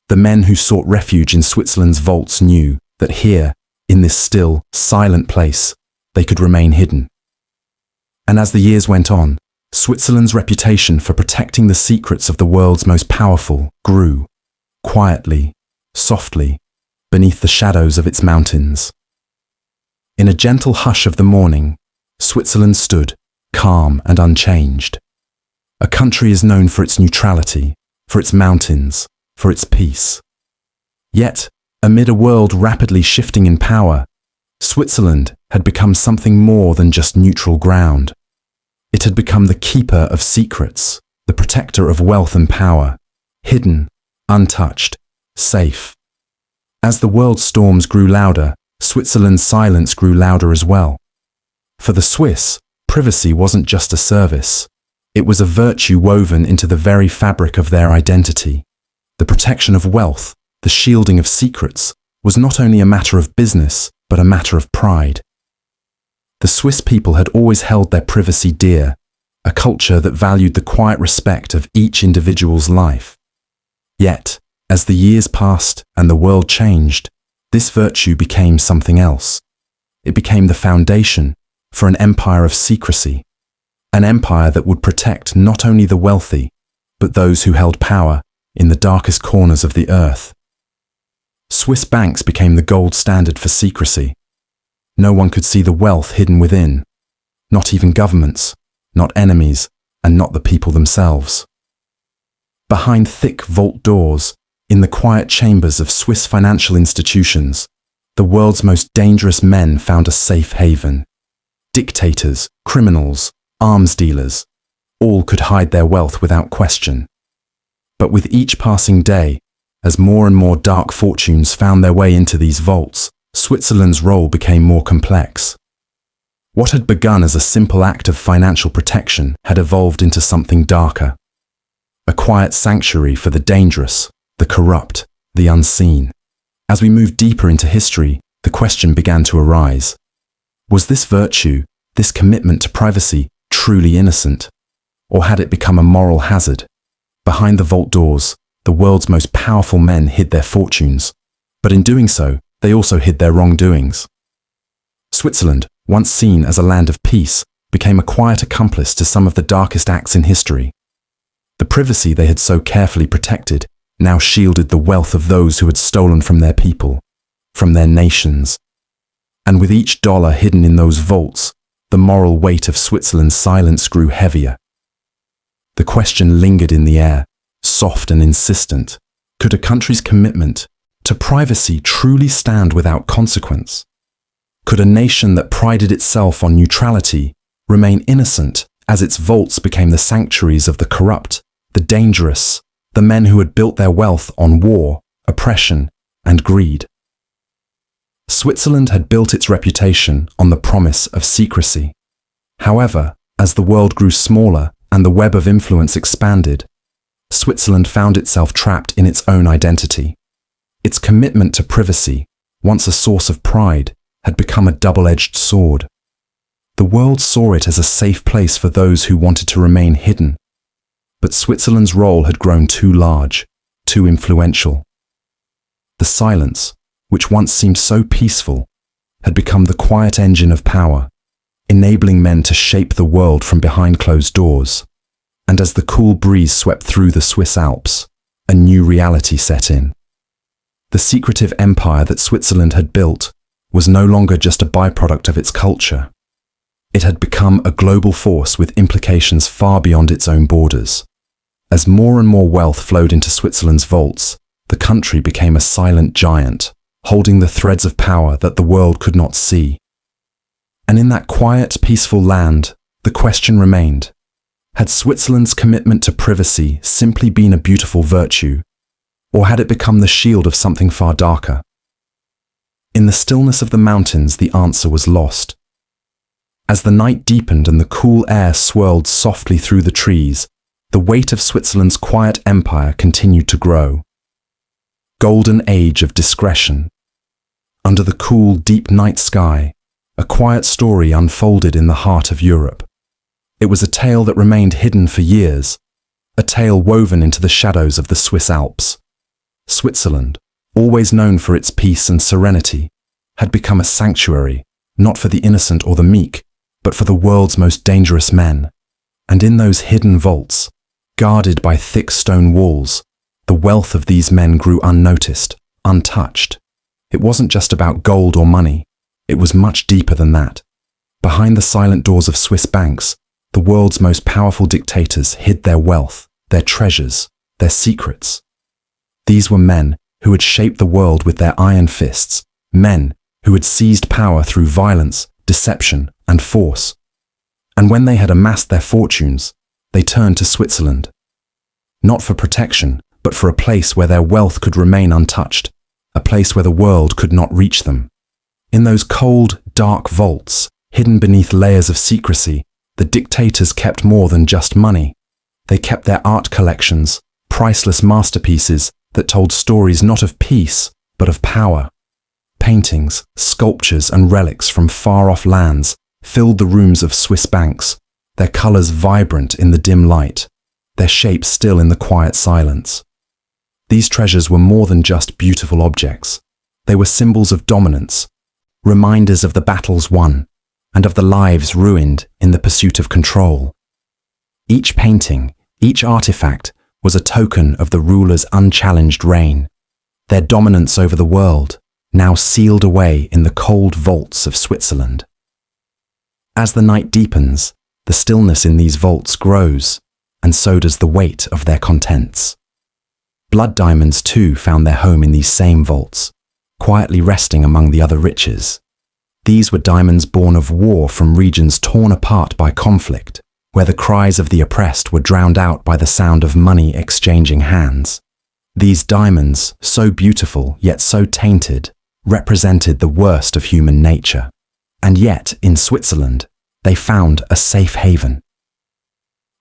The men who sought refuge in Switzerland's vaults knew that here, in this still, silent place, they could remain hidden. And as the years went on, Switzerland's reputation for protecting the secrets of the world's most powerful grew, quietly, softly, beneath the shadows of its mountains. In a gentle hush of the morning, Switzerland stood, calm and unchanged. A country is known for its neutrality, for its mountains, for its peace. Yet, amid a world rapidly shifting in power, Switzerland had become something more than just neutral ground. It had become the keeper of secrets, the protector of wealth and power, hidden, untouched, safe. As the world's storms grew louder, Switzerland's silence grew louder as well. For the Swiss, privacy wasn't just a service. It was a virtue woven into the very fabric of their identity. The protection of wealth, the shielding of secrets, was not only a matter of business, but a matter of pride. The Swiss people had always held their privacy dear, a culture that valued the quiet respect of each individual's life. Yet, as the years passed and the world changed, this virtue became something else. It became the foundation for an empire of secrecy, an empire that would protect not only the wealthy, but those who held power in the darkest corners of the earth. Swiss banks became the gold standard for secrecy. No one could see the wealth hidden within, not even governments, not enemies, and not the people themselves. Behind thick vault doors, in the quiet chambers of Swiss financial institutions, the world's most dangerous men found a safe haven. Dictators, criminals, arms dealers, all could hide their wealth without question. But with each passing day, as more and more dark fortunes found their way into these vaults, Switzerland's role became more complex. What had begun as a simple act of financial protection had evolved into something darker. A quiet sanctuary for the dangerous, the corrupt, the unseen. As we moved deeper into history, the question began to arise. Was this virtue, this commitment to privacy, truly innocent? Or had it become a moral hazard? Behind the vault doors, the world's most powerful men hid their fortunes, but in doing so, they also hid their wrongdoings. Switzerland, once seen as a land of peace, became a quiet accomplice to some of the darkest acts in history. The privacy they had so carefully protected now shielded the wealth of those who had stolen from their people, from their nations. And with each dollar hidden in those vaults, the moral weight of Switzerland's silence grew heavier. The question lingered in the air, soft and insistent. Could a country's commitment to privacy truly stand without consequence? Could a nation that prided itself on neutrality remain innocent as its vaults became the sanctuaries of the corrupt, the dangerous, the men who had built their wealth on war, oppression, and greed? Switzerland had built its reputation on the promise of secrecy. However, as the world grew smaller and the web of influence expanded, Switzerland found itself trapped in its own identity. Its commitment to privacy, once a source of pride, had become a double-edged sword. The world saw it as a safe place for those who wanted to remain hidden. But Switzerland's role had grown too large, too influential. The silence, which once seemed so peaceful, had become the quiet engine of power, enabling men to shape the world from behind closed doors. And as the cool breeze swept through the Swiss Alps, a new reality set in. The secretive empire that Switzerland had built was no longer just a byproduct of its culture. It had become a global force with implications far beyond its own borders. As more and more wealth flowed into Switzerland's vaults, the country became a silent giant, holding the threads of power that the world could not see. And in that quiet, peaceful land, the question remained: had Switzerland's commitment to privacy simply been a beautiful virtue, or had it become the shield of something far darker? In the stillness of the mountains, the answer was lost. As the night deepened and the cool air swirled softly through the trees, the weight of Switzerland's quiet empire continued to grow. Golden age of discretion. Under the cool, deep night sky, a quiet story unfolded in the heart of Europe. It was a tale that remained hidden for years, a tale woven into the shadows of the Swiss Alps. Switzerland, always known for its peace and serenity, had become a sanctuary, not for the innocent or the meek, but for the world's most dangerous men. And in those hidden vaults, guarded by thick stone walls, the wealth of these men grew unnoticed, untouched. It wasn't just about gold or money. It was much deeper than that. Behind the silent doors of Swiss banks, the world's most powerful dictators hid their wealth, their treasures, their secrets. These were men who had shaped the world with their iron fists, men who had seized power through violence, deception, and force. And when they had amassed their fortunes, they turned to Switzerland. Not for protection, but for a place where their wealth could remain untouched, a place where the world could not reach them. In those cold, dark vaults, hidden beneath layers of secrecy, the dictators kept more than just money. They kept their art collections, priceless masterpieces that told stories not of peace, but of power. Paintings, sculptures, and relics from far-off lands filled the rooms of Swiss banks, their colors vibrant in the dim light, their shapes still in the quiet silence. These treasures were more than just beautiful objects. They were symbols of dominance, reminders of the battles won, and of the lives ruined in the pursuit of control. Each painting, each artifact, was a token of the ruler's unchallenged reign, their dominance over the world, now sealed away in the cold vaults of Switzerland. As the night deepens, the stillness in these vaults grows, and so does the weight of their contents. Blood diamonds too found their home in these same vaults, quietly resting among the other riches. These were diamonds born of war from regions torn apart by conflict, where the cries of the oppressed were drowned out by the sound of money exchanging hands. These diamonds, so beautiful yet so tainted, represented the worst of human nature. And yet, in Switzerland, they found a safe haven.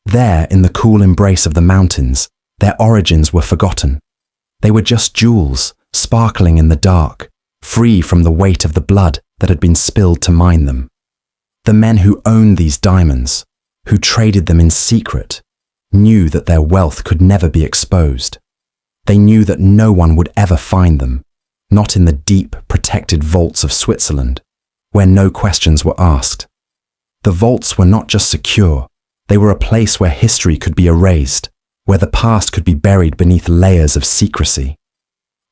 There, in the cool embrace of the mountains, their origins were forgotten. They were just jewels, sparkling in the dark, free from the weight of the blood that had been spilled to mine them. The men who owned these diamonds, who traded them in secret, knew that their wealth could never be exposed. They knew that no one would ever find them, not in the deep, protected vaults of Switzerland, where no questions were asked. The vaults were not just secure, they were a place where history could be erased, where the past could be buried beneath layers of secrecy.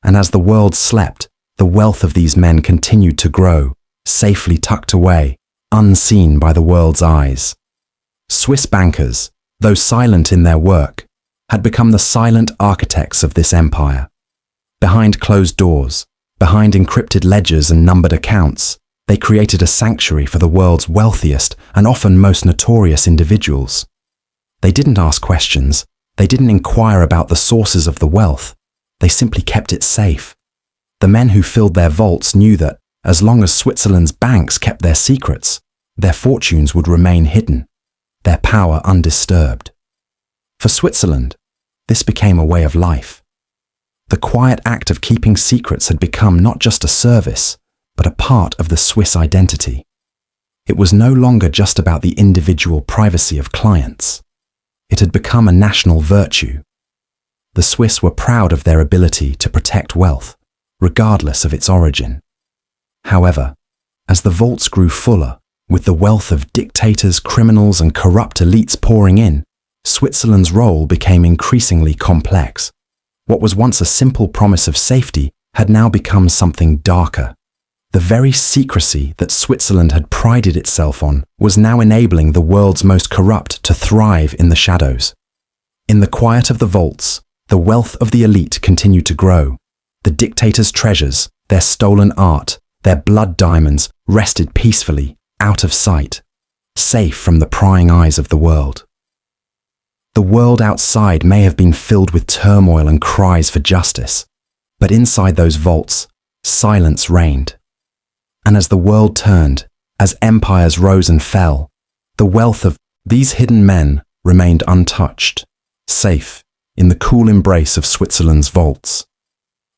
And as the world slept, the wealth of these men continued to grow, safely tucked away, unseen by the world's eyes. Swiss bankers, though silent in their work, had become the silent architects of this empire. Behind closed doors, behind encrypted ledgers and numbered accounts, they created a sanctuary for the world's wealthiest and often most notorious individuals. They didn't ask questions, they didn't inquire about the sources of the wealth, they simply kept it safe. The men who filled their vaults knew that, as long as Switzerland's banks kept their secrets, their fortunes would remain hidden, their power undisturbed. For Switzerland, this became a way of life. The quiet act of keeping secrets had become not just a service, but a part of the Swiss identity. It was no longer just about the individual privacy of clients. It had become a national virtue. The Swiss were proud of their ability to protect wealth, regardless of its origin. However, as the vaults grew fuller, with the wealth of dictators, criminals, and corrupt elites pouring in, Switzerland's role became increasingly complex. What was once a simple promise of safety had now become something darker. The very secrecy that Switzerland had prided itself on was now enabling the world's most corrupt to thrive in the shadows. In the quiet of the vaults, the wealth of the elite continued to grow. The dictators' treasures, their stolen art, their blood diamonds rested peacefully, out of sight, safe from the prying eyes of the world. The world outside may have been filled with turmoil and cries for justice, but inside those vaults, silence reigned. And as the world turned, as empires rose and fell, the wealth of these hidden men remained untouched, safe in the cool embrace of Switzerland's vaults.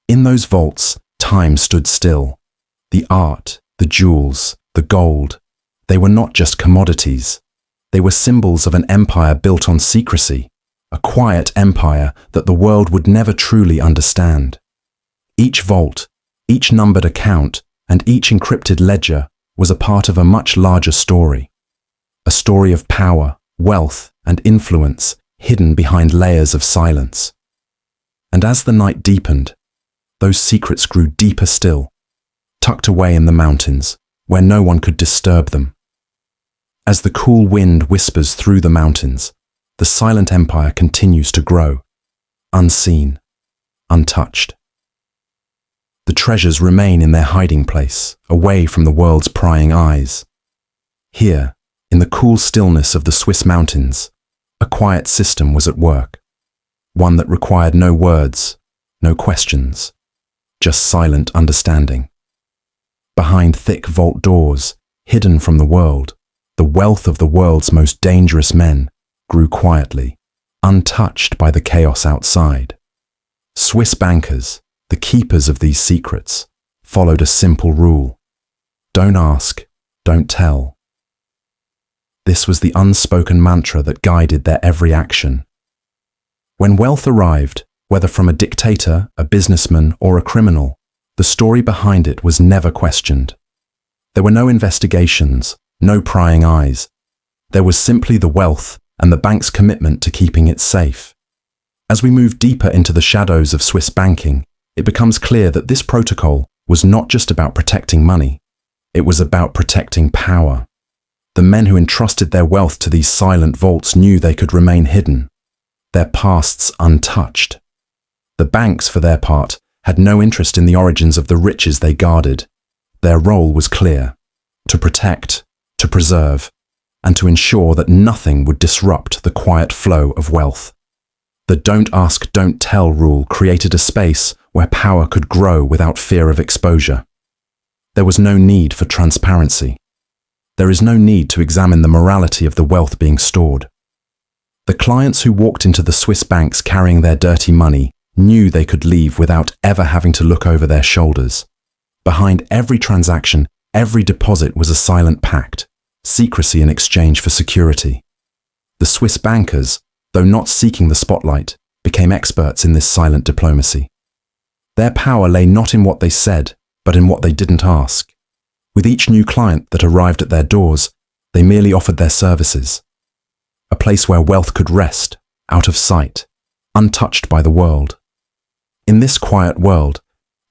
In those vaults, time stood still. The art, the jewels, the gold, they were not just commodities. They were symbols of an empire built on secrecy, a quiet empire that the world would never truly understand. Each vault, each numbered account, and each encrypted ledger was a part of a much larger story. A story of power, wealth, and influence hidden behind layers of silence. And as the night deepened, those secrets grew deeper still, tucked away in the mountains, where no one could disturb them. As the cool wind whispers through the mountains, the silent empire continues to grow, unseen, untouched. The treasures remain in their hiding place, away from the world's prying eyes. Here, in the cool stillness of the Swiss mountains, a quiet system was at work, one that required no words, no questions, just silent understanding. Behind thick vault doors, hidden from the world, the wealth of the world's most dangerous men grew quietly, untouched by the chaos outside. Swiss bankers, the keepers of these secrets, followed a simple rule: don't ask, don't tell. This was the unspoken mantra that guided their every action. When wealth arrived, whether from a dictator, a businessman, or a criminal, the story behind it was never questioned. There were no investigations, no prying eyes. There was simply the wealth and the bank's commitment to keeping it safe. As we move deeper into the shadows of Swiss banking, it becomes clear that this protocol was not just about protecting money. It was about protecting power. The men who entrusted their wealth to these silent vaults knew they could remain hidden, their pasts untouched. The banks, for their part, had no interest in the origins of the riches they guarded. Their role was clear: to protect, to preserve, and to ensure that nothing would disrupt the quiet flow of wealth. The don't ask, don't tell rule created a space where power could grow without fear of exposure. There was no need for transparency. There is no need to examine the morality of the wealth being stored. The clients who walked into the Swiss banks carrying their dirty money knew they could leave without ever having to look over their shoulders. Behind every transaction, every deposit was a silent pact, secrecy in exchange for security. The Swiss bankers, though not seeking the spotlight, became experts in this silent diplomacy. Their power lay not in what they said, but in what they didn't ask. With each new client that arrived at their doors, they merely offered their services. A place where wealth could rest, out of sight, untouched by the world. In this quiet world,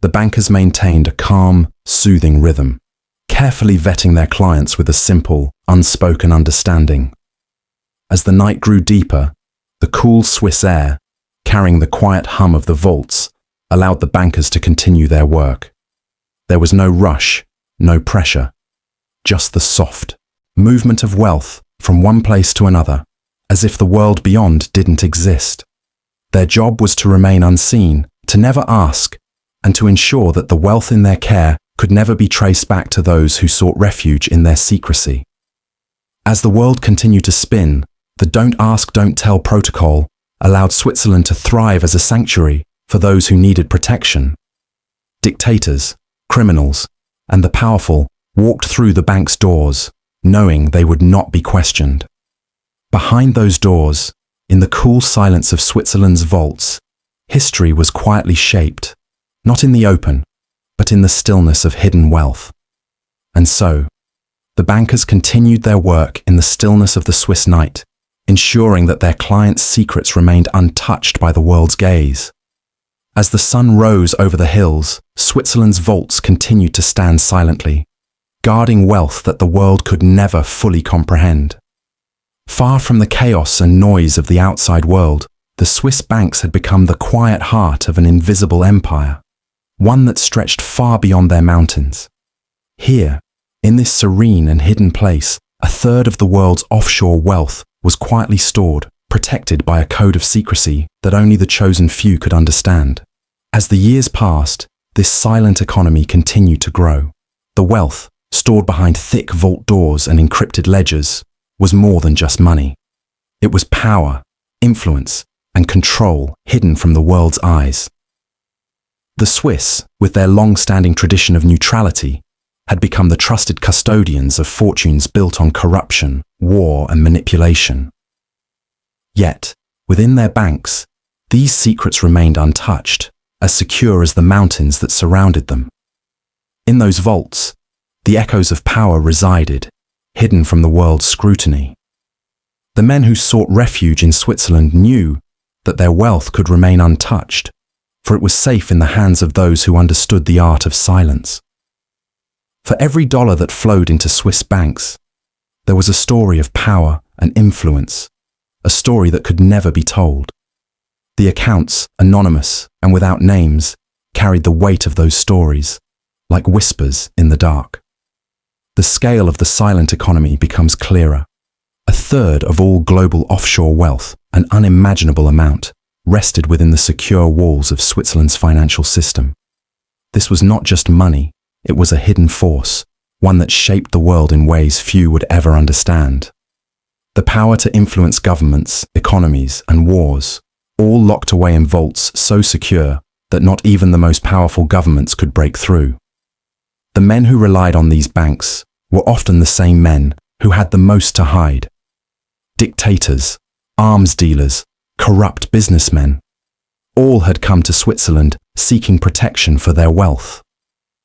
the bankers maintained a calm, soothing rhythm, carefully vetting their clients with a simple, unspoken understanding. As the night grew deeper, the cool Swiss air, carrying the quiet hum of the vaults, allowed the bankers to continue their work. There was no rush, no pressure, just the soft movement of wealth from one place to another, as if the world beyond didn't exist. Their job was to remain unseen, to never ask, and to ensure that the wealth in their care could never be traced back to those who sought refuge in their secrecy. As the world continued to spin, the don't ask, don't tell protocol allowed Switzerland to thrive as a sanctuary for those who needed protection. Dictators, criminals, and the powerful walked through the bank's doors, knowing they would not be questioned. Behind those doors, in the cool silence of Switzerland's vaults, history was quietly shaped, not in the open, but in the stillness of hidden wealth. And so, the bankers continued their work in the stillness of the Swiss night, ensuring that their clients' secrets remained untouched by the world's gaze. As the sun rose over the hills, Switzerland's vaults continued to stand silently, guarding wealth that the world could never fully comprehend. Far from the chaos and noise of the outside world, the Swiss banks had become the quiet heart of an invisible empire, one that stretched far beyond their mountains. Here, in this serene and hidden place, a third of the world's offshore wealth was quietly stored, protected by a code of secrecy that only the chosen few could understand. As the years passed, this silent economy continued to grow. The wealth, stored behind thick vault doors and encrypted ledgers, was more than just money. It was power, influence, and control hidden from the world's eyes. The Swiss, with their long-standing tradition of neutrality, had become the trusted custodians of fortunes built on corruption, war, and manipulation. Yet, within their banks, these secrets remained untouched, as secure as the mountains that surrounded them. In those vaults, the echoes of power resided, hidden from the world's scrutiny. The men who sought refuge in Switzerland knew that their wealth could remain untouched, for it was safe in the hands of those who understood the art of silence. For every dollar that flowed into Swiss banks, there was a story of power and influence, a story that could never be told. The accounts, anonymous and without names, carried the weight of those stories, like whispers in the dark. The scale of the silent economy becomes clearer. A third of all global offshore wealth, an unimaginable amount, rested within the secure walls of Switzerland's financial system. This was not just money, it was a hidden force, one that shaped the world in ways few would ever understand. The power to influence governments, economies, and wars, all locked away in vaults so secure that not even the most powerful governments could break through. The men who relied on these banks were often the same men who had the most to hide. Dictators, arms dealers, corrupt businessmen. All had come to Switzerland seeking protection for their wealth.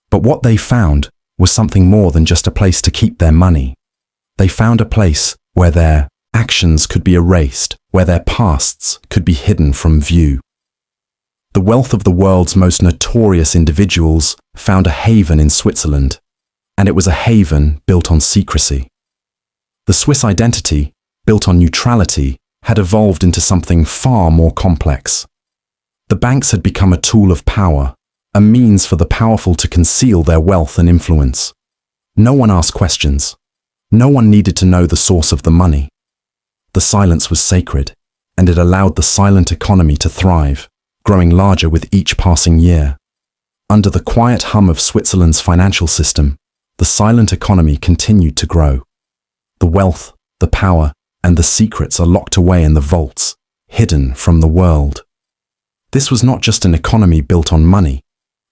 But what they found was something more than just a place to keep their money. They found a place where their actions could be erased, where their pasts could be hidden from view. The wealth of the world's most notorious individuals found a haven in Switzerland, and it was a haven built on secrecy. The Swiss identity, built on neutrality, had evolved into something far more complex. The banks had become a tool of power, a means for the powerful to conceal their wealth and influence. No one asked questions. No one needed to know the source of the money. The silence was sacred, and it allowed the silent economy to thrive, growing larger with each passing year. Under the quiet hum of Switzerland's financial system, the silent economy continued to grow. The wealth, the power, and the secrets are locked away in the vaults, hidden from the world. This was not just an economy built on money,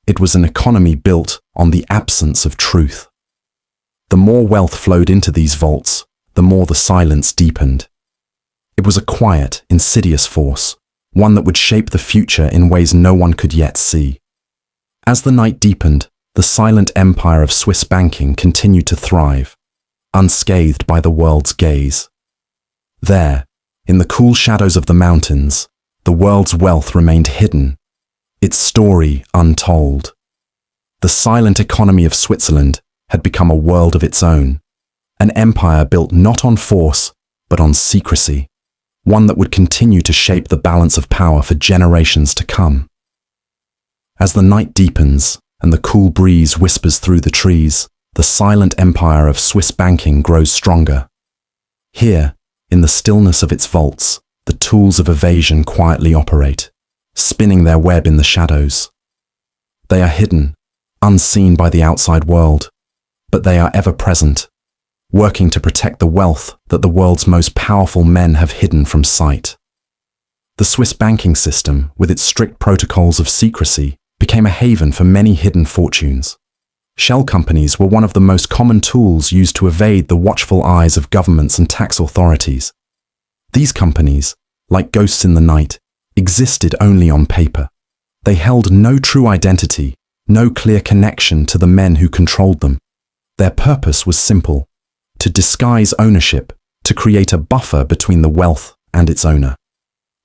it was an economy built on the absence of truth. The more wealth flowed into these vaults, the more the silence deepened. It was a quiet, insidious force, one that would shape the future in ways no one could yet see. As the night deepened, the silent empire of Swiss banking continued to thrive, unscathed by the world's gaze. There, in the cool shadows of the mountains, the world's wealth remained hidden, its story untold. The silent economy of Switzerland had become a world of its own, an empire built not on force, but on secrecy, one that would continue to shape the balance of power for generations to come. As the night deepens and the cool breeze whispers through the trees, the silent empire of Swiss banking grows stronger. Here, in the stillness of its vaults, the tools of evasion quietly operate, spinning their web in the shadows. They are hidden, unseen by the outside world, but they are ever present, working to protect the wealth that the world's most powerful men have hidden from sight. The Swiss banking system, with its strict protocols of secrecy, became a haven for many hidden fortunes. Shell companies were one of the most common tools used to evade the watchful eyes of governments and tax authorities. These companies, like ghosts in the night, existed only on paper. They held no true identity, no clear connection to the men who controlled them. Their purpose was simple: to disguise ownership, to create a buffer between the wealth and its owner.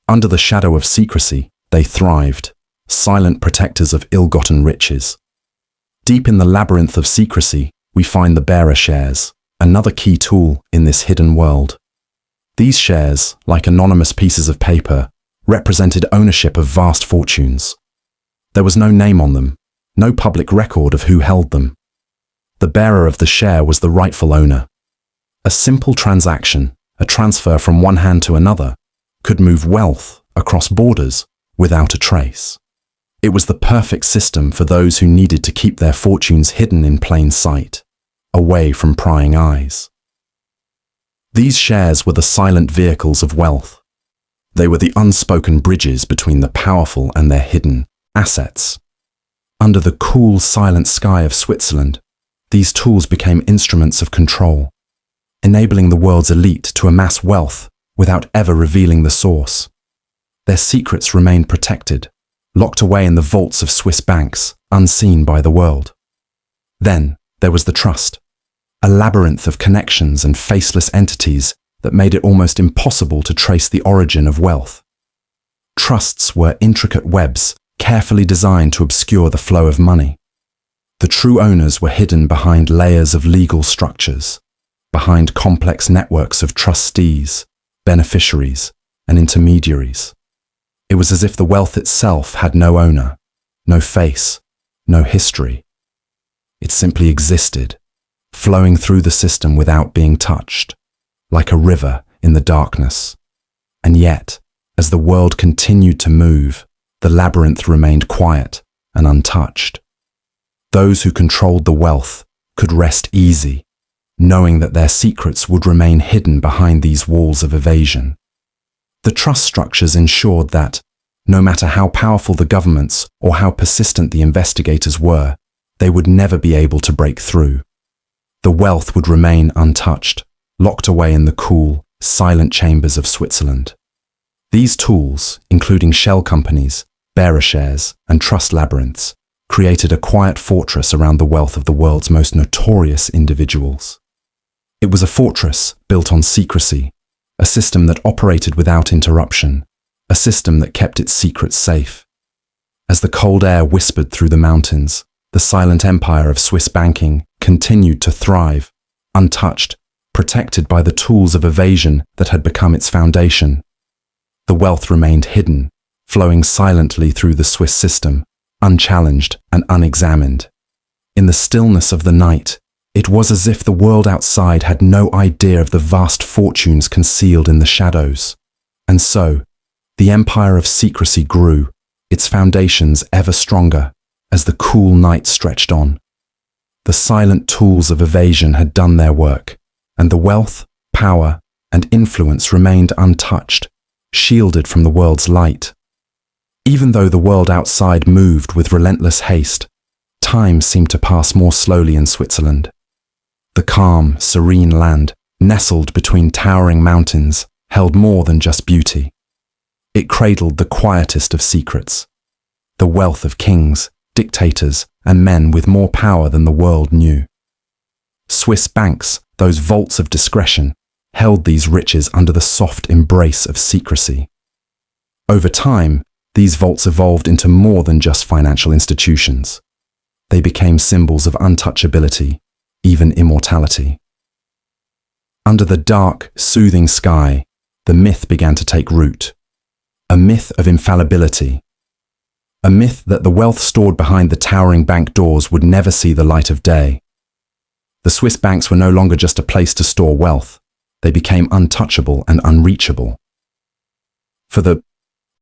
Under the shadow of secrecy, they thrived, silent protectors of ill-gotten riches. Deep in the labyrinth of secrecy, we find the bearer shares, another key tool in this hidden world. These shares, like anonymous pieces of paper, represented ownership of vast fortunes. There was no name on them, no public record of who held them. The bearer of the share was the rightful owner. A simple transaction, a transfer from one hand to another, could move wealth across borders without a trace. It was the perfect system for those who needed to keep their fortunes hidden in plain sight, away from prying eyes. These shares were the silent vehicles of wealth. They were the unspoken bridges between the powerful and their hidden assets. Under the cool, silent sky of Switzerland, these tools became instruments of control, enabling the world's elite to amass wealth without ever revealing the source. Their secrets remained protected, locked away in the vaults of Swiss banks, unseen by the world. Then there was the trust, a labyrinth of connections and faceless entities that made it almost impossible to trace the origin of wealth. Trusts were intricate webs carefully designed to obscure the flow of money. The true owners were hidden behind layers of legal structures, behind complex networks of trustees, beneficiaries, and intermediaries. It was as if the wealth itself had no owner, no face, no history. It simply existed, flowing through the system without being touched, like a river in the darkness. And yet, as the world continued to move, the labyrinth remained quiet and untouched. Those who controlled the wealth could rest easy, knowing that their secrets would remain hidden behind these walls of evasion. The trust structures ensured that, no matter how powerful the governments or how persistent the investigators were, they would never be able to break through. The wealth would remain untouched, locked away in the cool, silent chambers of Switzerland. These tools, including shell companies, bearer shares, and trust labyrinths, created a quiet fortress around the wealth of the world's most notorious individuals. It was a fortress built on secrecy, a system that operated without interruption, a system that kept its secrets safe. As the cold air whispered through the mountains, the silent empire of Swiss banking continued to thrive, untouched, protected by the tools of evasion that had become its foundation. The wealth remained hidden, flowing silently through the Swiss system, unchallenged and unexamined. In the stillness of the night, it was as if the world outside had no idea of the vast fortunes concealed in the shadows. And so, the empire of secrecy grew, its foundations ever stronger, as the cool night stretched on. The silent tools of evasion had done their work, and the wealth, power, and influence remained untouched, shielded from the world's light. Even though the world outside moved with relentless haste, time seemed to pass more slowly in Switzerland. The calm, serene land, nestled between towering mountains, held more than just beauty. It cradled the quietest of secrets, the wealth of kings, dictators, and men with more power than the world knew. Swiss banks, those vaults of discretion, held these riches under the soft embrace of secrecy. Over time, these vaults evolved into more than just financial institutions. They became symbols of untouchability, even immortality. Under the dark, soothing sky, the myth began to take root. A myth of infallibility. A myth that the wealth stored behind the towering bank doors would never see the light of day. The Swiss banks were no longer just a place to store wealth. They became untouchable and unreachable. For the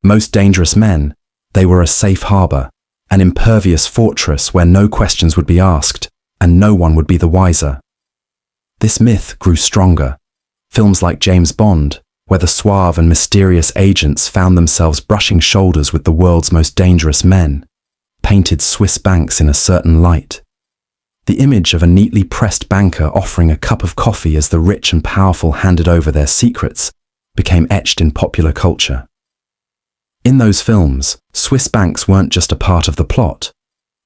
most dangerous men, they were a safe harbor, an impervious fortress where no questions would be asked and no one would be the wiser. This myth grew stronger. Films like James Bond, where the suave and mysterious agents found themselves brushing shoulders with the world's most dangerous men, painted Swiss banks in a certain light. The image of a neatly pressed banker offering a cup of coffee as the rich and powerful handed over their secrets became etched in popular culture. In those films, Swiss banks weren't just a part of the plot.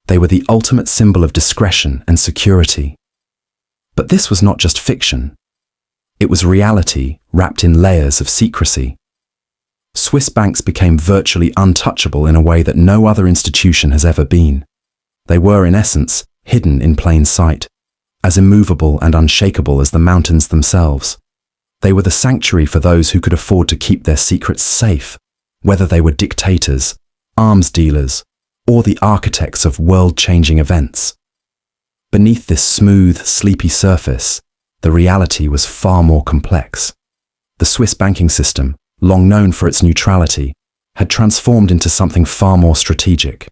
They were the ultimate symbol of discretion and security. But this was not just fiction. It was reality wrapped in layers of secrecy. Swiss banks became virtually untouchable in a way that no other institution has ever been. They were, in essence, hidden in plain sight, as immovable and unshakable as the mountains themselves. They were the sanctuary for those who could afford to keep their secrets safe, whether they were dictators, arms dealers, or the architects of world-changing events. Beneath this smooth, sleepy surface, the reality was far more complex. The Swiss banking system, long known for its neutrality, had transformed into something far more strategic.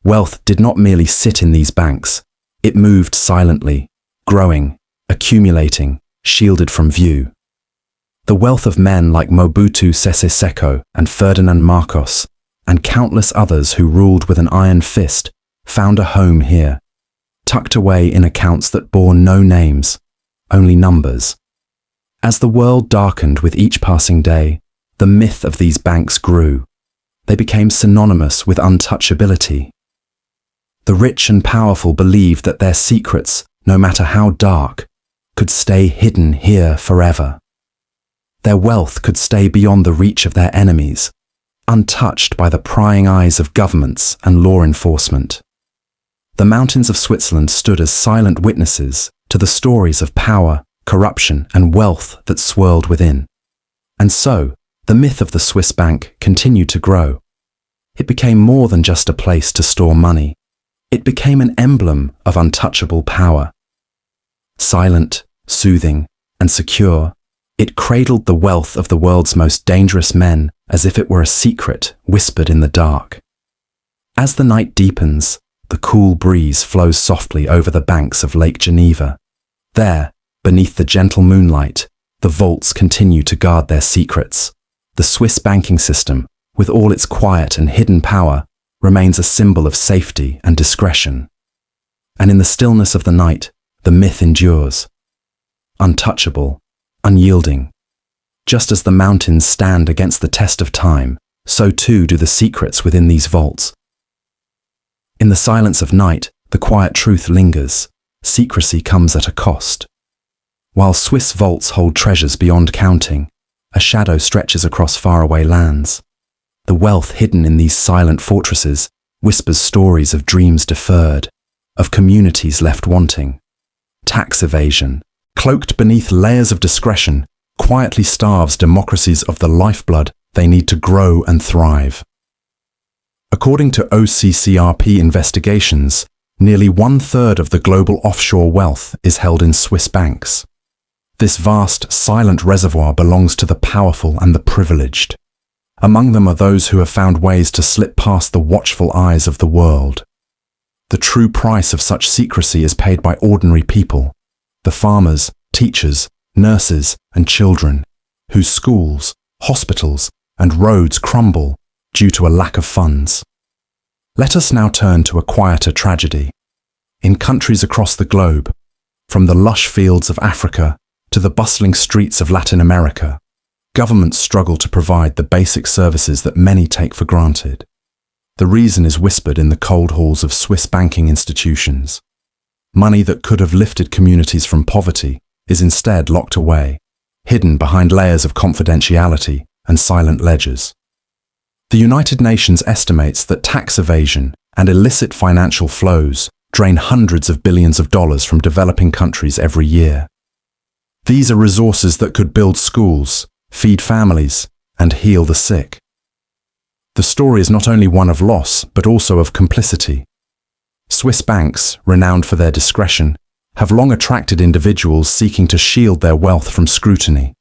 Wealth did not merely sit in these banks. It moved silently, growing, accumulating, shielded from view. The wealth of men like Mobutu Sese Seko and Ferdinand Marcos, and countless others who ruled with an iron fist, found a home here, tucked away in accounts that bore no names, only numbers. As the world darkened with each passing day, the myth of these banks grew. They became synonymous with untouchability. The rich and powerful believed that their secrets, no matter how dark, could stay hidden here forever. Their wealth could stay beyond the reach of their enemies, untouched by the prying eyes of governments and law enforcement. The mountains of Switzerland stood as silent witnesses to the stories of power, corruption, and wealth that swirled within. And so, the myth of the Swiss bank continued to grow. It became more than just a place to store money. It became an emblem of untouchable power. Silent, soothing, and secure, it cradled the wealth of the world's most dangerous men as if it were a secret whispered in the dark. As the night deepens, the cool breeze flows softly over the banks of Lake Geneva. There, beneath the gentle moonlight, the vaults continue to guard their secrets. The Swiss banking system, with all its quiet and hidden power, remains a symbol of safety and discretion. And in the stillness of the night, the myth endures. Untouchable, unyielding. Just as the mountains stand against the test of time, so too do the secrets within these vaults. In the silence of night, the quiet truth lingers. Secrecy comes at a cost. While Swiss vaults hold treasures beyond counting, a shadow stretches across faraway lands. The wealth hidden in these silent fortresses whispers stories of dreams deferred, of communities left wanting. Tax evasion, cloaked beneath layers of discretion, quietly starves democracies of the lifeblood they need to grow and thrive. According to OCCRP investigations, nearly 1/3 of the global offshore wealth is held in Swiss banks. This vast, silent reservoir belongs to the powerful and the privileged. Among them are those who have found ways to slip past the watchful eyes of the world. The true price of such secrecy is paid by ordinary people, the farmers, teachers, nurses, and children, whose schools, hospitals, and roads crumble due to a lack of funds. Let us now turn to a quieter tragedy. In countries across the globe, from the lush fields of Africa to the bustling streets of Latin America, governments struggle to provide the basic services that many take for granted. The reason is whispered in the cold halls of Swiss banking institutions. Money that could have lifted communities from poverty is instead locked away, hidden behind layers of confidentiality and silent ledgers. The United Nations estimates that tax evasion and illicit financial flows drain hundreds of billions of dollars from developing countries every year. These are resources that could build schools, feed families, and heal the sick. The story is not only one of loss, but also of complicity. Swiss banks, renowned for their discretion, have long attracted individuals seeking to shield their wealth from scrutiny.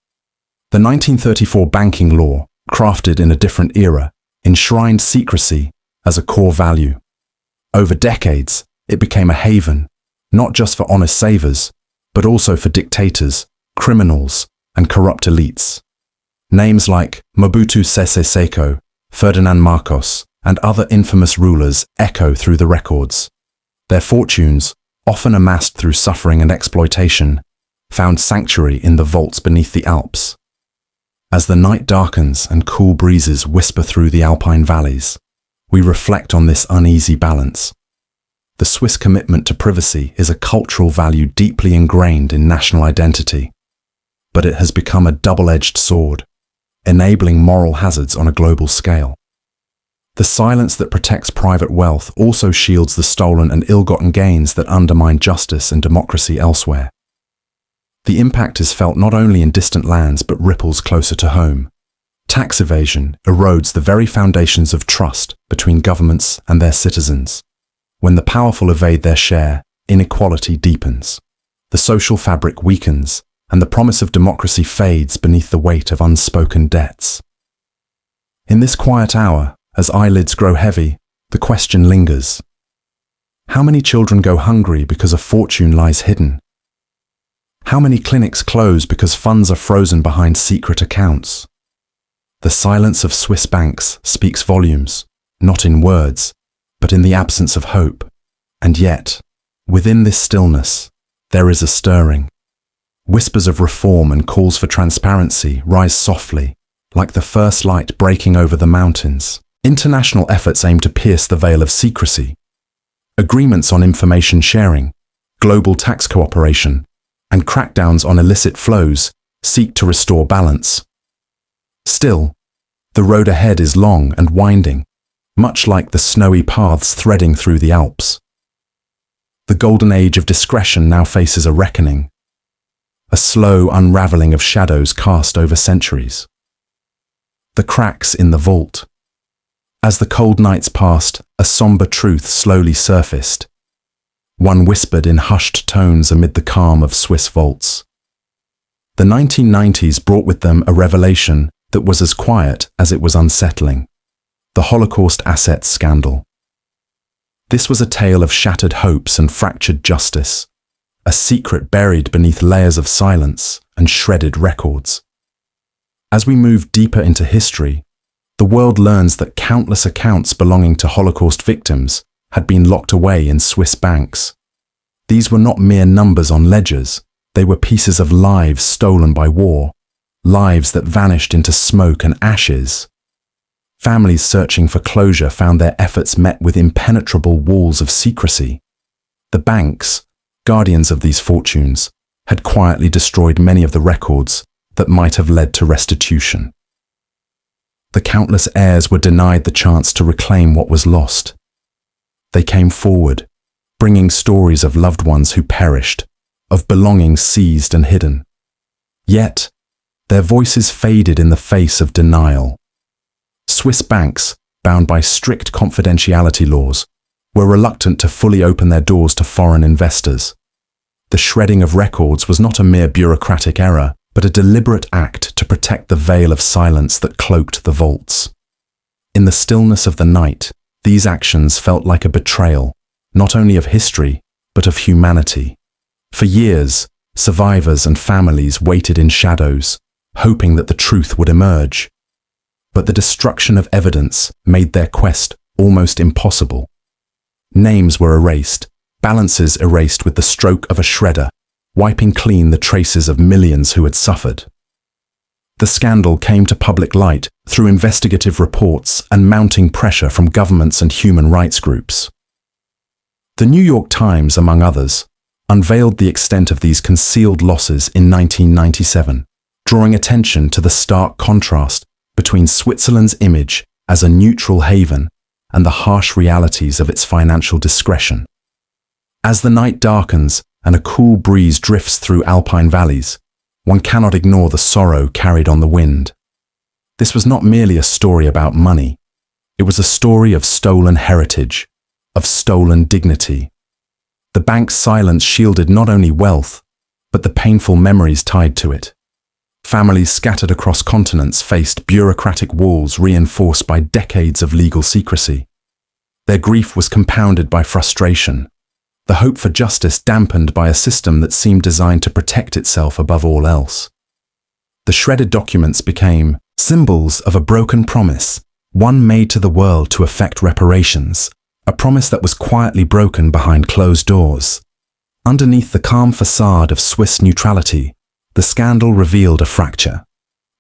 The 1934 banking law, crafted in a different era, enshrined secrecy as a core value. Over decades, it became a haven, not just for honest savers, but also for dictators, criminals, and corrupt elites. Names like Mobutu Sese Seko, Ferdinand Marcos, and other infamous rulers echo through the records. Their fortunes, often amassed through suffering and exploitation, found sanctuary in the vaults beneath the Alps. As the night darkens and cool breezes whisper through the Alpine valleys, we reflect on this uneasy balance. The Swiss commitment to privacy is a cultural value deeply ingrained in national identity, but it has become a double-edged sword, enabling moral hazards on a global scale. The silence that protects private wealth also shields the stolen and ill-gotten gains that undermine justice and democracy elsewhere. The impact is felt not only in distant lands but ripples closer to home. Tax evasion erodes the very foundations of trust between governments and their citizens. When the powerful evade their share, inequality deepens. The social fabric weakens, and the promise of democracy fades beneath the weight of unspoken debts. In this quiet hour, as eyelids grow heavy, the question lingers. How many children go hungry because a fortune lies hidden? How many clinics close because funds are frozen behind secret accounts? The silence of Swiss banks speaks volumes, not in words, but in the absence of hope. And yet, within this stillness, there is a stirring. Whispers of reform and calls for transparency rise softly, like the first light breaking over the mountains. International efforts aim to pierce the veil of secrecy. Agreements on information sharing, global tax cooperation, and crackdowns on illicit flows seek to restore balance. Still, the road ahead is long and winding, much like the snowy paths threading through the Alps. The golden age of discretion now faces a reckoning. a slow unraveling of shadows cast over centuries. The cracks in the vault. As the cold nights passed, a somber truth slowly surfaced. One whispered in hushed tones amid the calm of Swiss vaults. The 1990s brought with them a revelation that was as quiet as it was unsettling: the Holocaust assets scandal. This was a tale of shattered hopes and fractured justice, a secret buried beneath layers of silence and shredded records. As we move deeper into history, the world learns that countless accounts belonging to Holocaust victims had been locked away in Swiss banks. These were not mere numbers on ledgers, they were pieces of lives stolen by war, lives that vanished into smoke and ashes. Families searching for closure found their efforts met with impenetrable walls of secrecy. The banks, guardians of these fortunes, had quietly destroyed many of the records that might have led to restitution. The countless heirs were denied the chance to reclaim what was lost. They came forward, bringing stories of loved ones who perished, of belongings seized and hidden. Yet, their voices faded in the face of denial. Swiss banks, bound by strict confidentiality laws, were reluctant to fully open their doors to foreign investors. The shredding of records was not a mere bureaucratic error, but a deliberate act to protect the veil of silence that cloaked the vaults. In the stillness of the night, these actions felt like a betrayal, not only of history, but of humanity. For years, survivors and families waited in shadows, hoping that the truth would emerge. But the destruction of evidence made their quest almost impossible. Names were erased, balances erased with the stroke of a shredder, wiping clean the traces of millions who had suffered. The scandal came to public light through investigative reports and mounting pressure from governments and human rights groups. The New York Times, among others, unveiled the extent of these concealed losses in 1997, drawing attention to the stark contrast between Switzerland's image as a neutral haven and the harsh realities of its financial discretion. As the night darkens and a cool breeze drifts through alpine valleys, one cannot ignore the sorrow carried on the wind. This was not merely a story about money. It was a story of stolen heritage, of stolen dignity. The bank's silence shielded not only wealth, but the painful memories tied to it. Families scattered across continents faced bureaucratic walls reinforced by decades of legal secrecy. Their grief was compounded by frustration, the hope for justice dampened by a system that seemed designed to protect itself above all else. The shredded documents became symbols of a broken promise, one made to the world to effect reparations, a promise that was quietly broken behind closed doors. Underneath the calm facade of Swiss neutrality, the scandal revealed a fracture,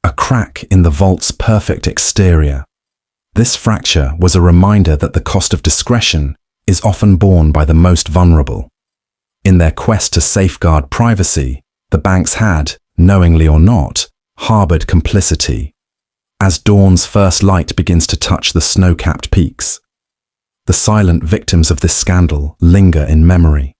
a crack in the vault's perfect exterior. This fracture was a reminder that the cost of discretion is often borne by the most vulnerable. In their quest to safeguard privacy, the banks had, knowingly or not, harbored complicity. As dawn's first light begins to touch the snow-capped peaks, the silent victims of this scandal linger in memory.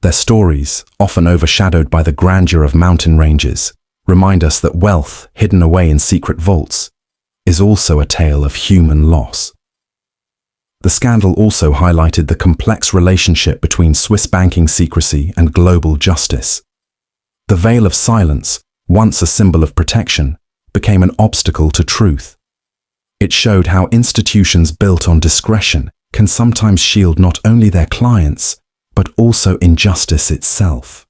Their stories, often overshadowed by the grandeur of mountain ranges, remind us that wealth hidden away in secret vaults is also a tale of human loss. The scandal also highlighted the complex relationship between Swiss banking secrecy and global justice. The veil of silence, once a symbol of protection, became an obstacle to truth. It showed how institutions built on discretion can sometimes shield not only their clients, but also injustice itself.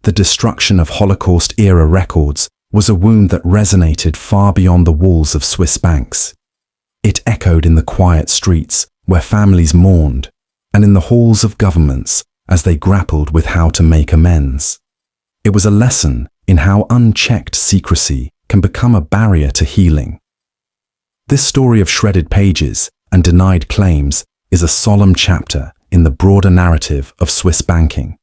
The destruction of Holocaust-era records was a wound that resonated far beyond the walls of Swiss banks. It echoed in the quiet streets where families mourned, and in the halls of governments as they grappled with how to make amends. It was a lesson in how unchecked secrecy can become a barrier to healing. This story of shredded pages and denied claims is a solemn chapter in the broader narrative of Swiss banking.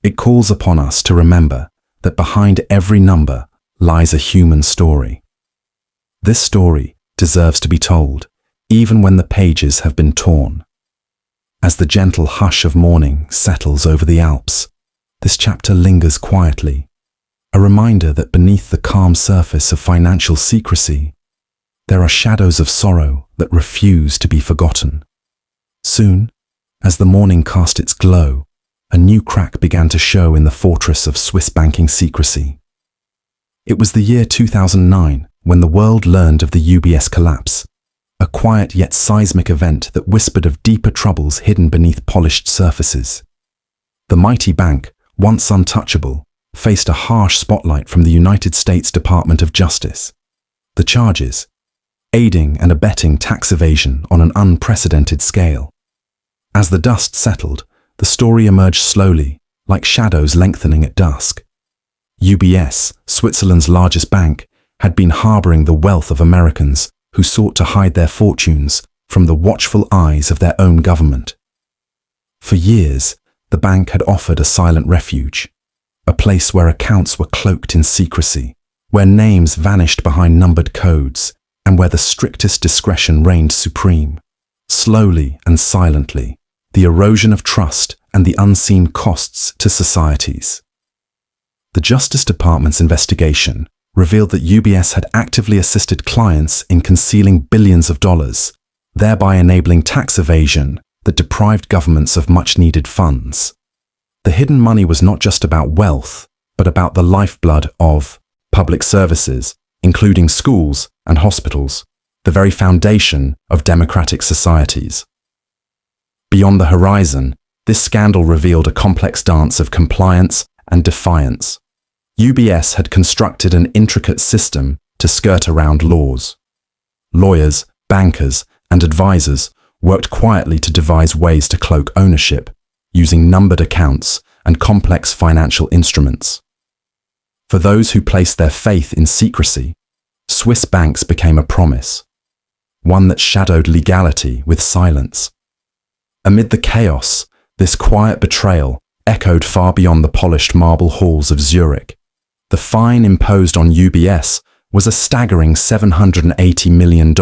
It calls upon us to remember that behind every number lies a human story. This story deserves to be told, even when the pages have been torn. As the gentle hush of morning settles over the Alps, this chapter lingers quietly, a reminder that beneath the calm surface of financial secrecy, there are shadows of sorrow that refuse to be forgotten. Soon, as the morning cast its glow, a new crack began to show in the fortress of Swiss banking secrecy. It was the year 2009 when the world learned of the UBS collapse, a quiet yet seismic event that whispered of deeper troubles hidden beneath polished surfaces. The mighty bank, once untouchable, faced a harsh spotlight from the United States Department of Justice. The charges: aiding and abetting tax evasion on an unprecedented scale. As the dust settled, the story emerged slowly, like shadows lengthening at dusk. UBS, Switzerland's largest bank, had been harboring the wealth of Americans who sought to hide their fortunes from the watchful eyes of their own government. For years, the bank had offered a silent refuge, a place where accounts were cloaked in secrecy, where names vanished behind numbered codes, and where the strictest discretion reigned supreme. Slowly and silently, the erosion of trust and the unseen costs to societies. The Justice Department's investigation revealed that UBS had actively assisted clients in concealing billions of dollars, thereby enabling tax evasion that deprived governments of much-needed funds. The hidden money was not just about wealth, but about the lifeblood of public services, including schools and hospitals, the very foundation of democratic societies. Beyond the horizon, this scandal revealed a complex dance of compliance and defiance. UBS had constructed an intricate system to skirt around laws. Lawyers, bankers, and advisors worked quietly to devise ways to cloak ownership, using numbered accounts and complex financial instruments. For those who placed their faith in secrecy, Swiss banks became a promise, one that shadowed legality with silence. Amid the chaos, this quiet betrayal echoed far beyond the polished marble halls of Zurich. The fine imposed on UBS was a staggering $780 million,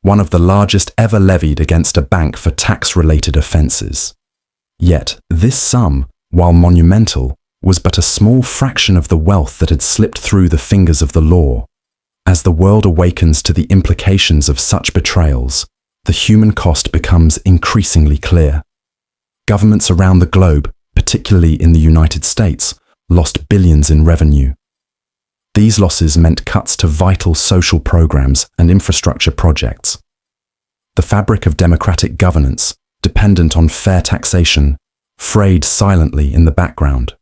one of the largest ever levied against a bank for tax-related offences. Yet, this sum, while monumental, was but a small fraction of the wealth that had slipped through the fingers of the law. As the world awakens to the implications of such betrayals, the human cost becomes increasingly clear. Governments around the globe, particularly in the United States, lost billions in revenue. These losses meant cuts to vital social programs and infrastructure projects. The fabric of democratic governance, dependent on fair taxation, frayed silently in the background.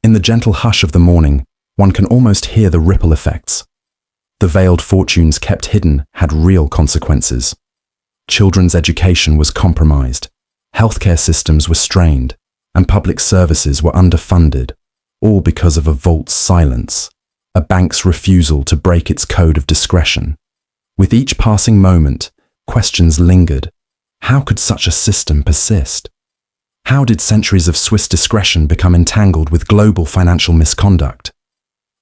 In the gentle hush of the morning, one can almost hear the ripple effects. The veiled fortunes kept hidden had real consequences. Children's education was compromised, healthcare systems were strained, and public services were underfunded, all because of a vault's silence, a bank's refusal to break its code of discretion. With each passing moment, questions lingered. How could such a system persist? How did centuries of Swiss discretion become entangled with global financial misconduct?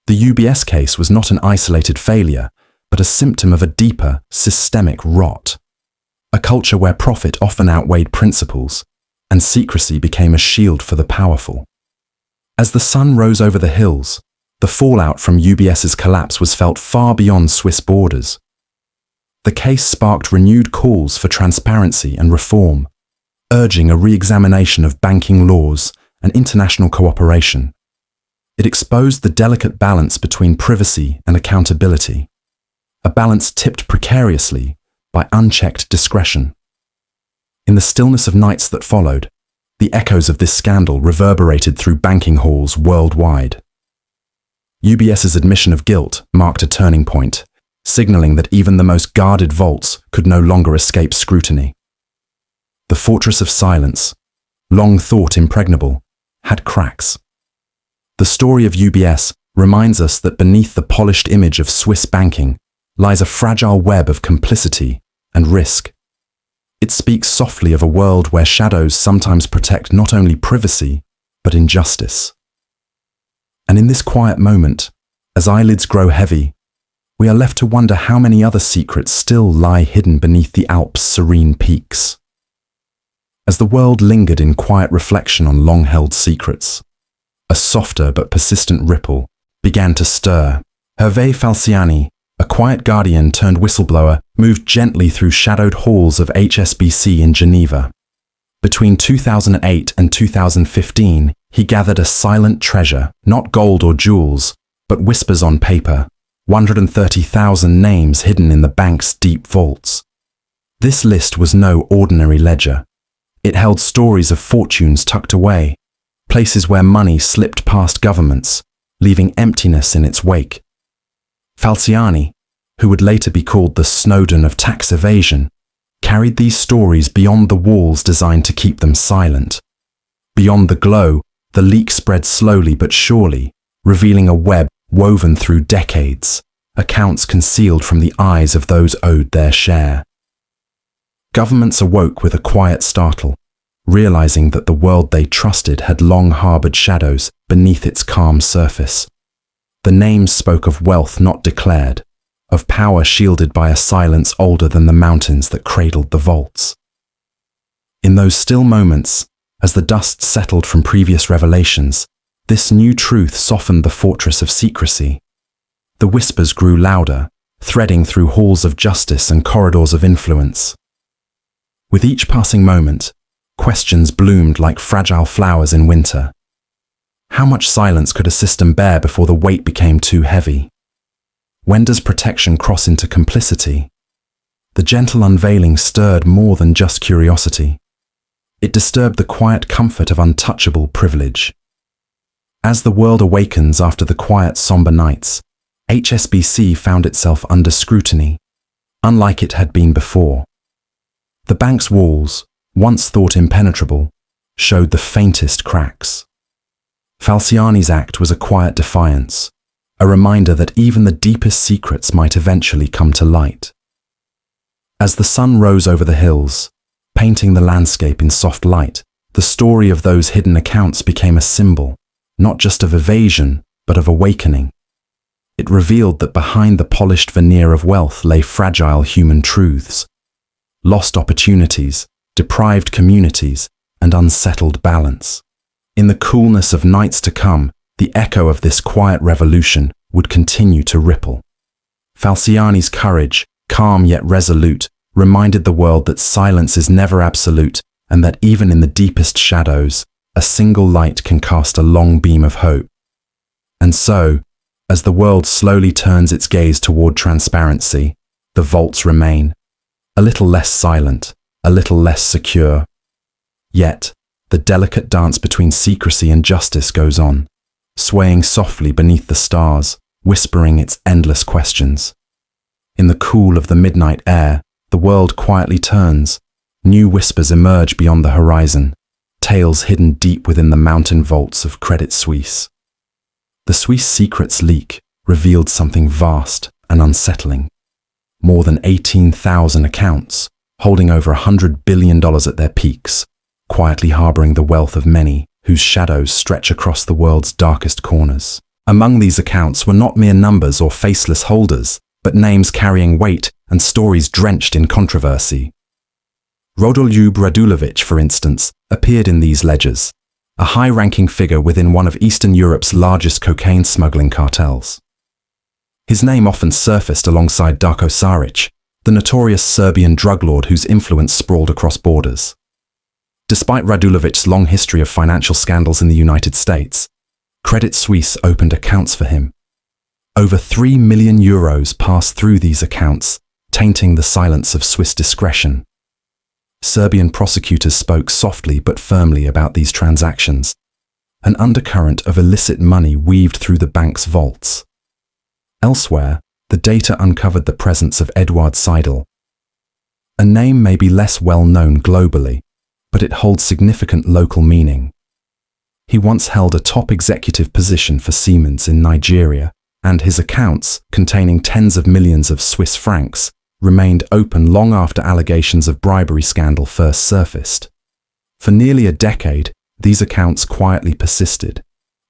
The UBS case was not an isolated failure, but a symptom of a deeper, systemic rot. A culture where profit often outweighed principles, and secrecy became a shield for the powerful. As the sun rose over the hills, the fallout from UBS's collapse was felt far beyond Swiss borders. The case sparked renewed calls for transparency and reform, urging a re-examination of banking laws and international cooperation. It exposed the delicate balance between privacy and accountability, a balance tipped precariously by unchecked discretion. In the stillness of nights that followed, the echoes of this scandal reverberated through banking halls worldwide. UBS's admission of guilt marked a turning point, signaling that even the most guarded vaults could no longer escape scrutiny. The fortress of silence, long thought impregnable, had cracks. The story of UBS reminds us that beneath the polished image of Swiss banking lies a fragile web of complicity and risk. It speaks softly of a world where shadows sometimes protect not only privacy, but injustice. And in this quiet moment, as eyelids grow heavy, we are left to wonder how many other secrets still lie hidden beneath the Alps' serene peaks. As the world lingered in quiet reflection on long-held secrets, a softer but persistent ripple, began to stir. Hervé Falciani, a quiet guardian turned whistleblower, moved gently through shadowed halls of HSBC in Geneva. Between 2008 and 2015, he gathered a silent treasure, not gold or jewels, but whispers on paper, 130,000 names hidden in the bank's deep vaults. This list was no ordinary ledger. It held stories of fortunes tucked away, places where money slipped past governments, leaving emptiness in its wake. Falciani, who would later be called the Snowden of tax evasion, carried these stories beyond the walls designed to keep them silent. Beyond the glow, the leak spread slowly but surely, revealing a web woven through decades, accounts concealed from the eyes of those owed their share. Governments awoke with a quiet startle, realizing that the world they trusted had long harbored shadows beneath its calm surface. The names spoke of wealth not declared, of power shielded by a silence older than the mountains that cradled the vaults. In those still moments, as the dust settled from previous revelations, this new truth softened the fortress of secrecy. The whispers grew louder, threading through halls of justice and corridors of influence. With each passing moment, questions bloomed like fragile flowers in winter. How much silence could a system bear before the weight became too heavy? When does protection cross into complicity? The gentle unveiling stirred more than just curiosity. It disturbed the quiet comfort of untouchable privilege. As the world awakens after the quiet, somber nights, HSBC found itself under scrutiny, unlike it had been before. The bank's walls, once thought impenetrable, showed the faintest cracks. Falciani's act was a quiet defiance, a reminder that even the deepest secrets might eventually come to light. As the sun rose over the hills, painting the landscape in soft light, the story of those hidden accounts became a symbol, not just of evasion, but of awakening. It revealed that behind the polished veneer of wealth lay fragile human truths, lost opportunities, deprived communities, and unsettled balance. In the coolness of nights to come, the echo of this quiet revolution would continue to ripple. Falciani's courage, calm yet resolute, reminded the world that silence is never absolute and that even in the deepest shadows, a single light can cast a long beam of hope. And so, as the world slowly turns its gaze toward transparency, the vaults remain, a little less silent, a little less secure. Yet, the delicate dance between secrecy and justice goes on, swaying softly beneath the stars, whispering its endless questions. In the cool of the midnight air, the world quietly turns. New whispers emerge beyond the horizon, tales hidden deep within the mountain vaults of Credit Suisse. The Swiss secrets leak revealed something vast and unsettling. More than 18,000 accounts, holding over $100 billion at their peaks, quietly harboring the wealth of many whose shadows stretch across the world's darkest corners. Among these accounts were not mere numbers or faceless holders, but names carrying weight and stories drenched in controversy. Rodoljub Radulovic, for instance, appeared in these ledgers, a high-ranking figure within one of Eastern Europe's largest cocaine smuggling cartels. His name often surfaced alongside Darko Saric, the notorious Serbian drug lord whose influence sprawled across borders. Despite Radulovic's long history of financial scandals in the United States, Credit Suisse opened accounts for him. Over €3 million passed through these accounts, tainting the silence of Swiss discretion. Serbian prosecutors spoke softly but firmly about these transactions, an undercurrent of illicit money weaved through the bank's vaults. Elsewhere, the data uncovered the presence of Eduard Seidel. A name may be less well known globally, but it holds significant local meaning. He once held a top executive position for Siemens in Nigeria, and his accounts, containing tens of millions of Swiss francs, remained open long after allegations of bribery scandal first surfaced. For nearly a decade, these accounts quietly persisted,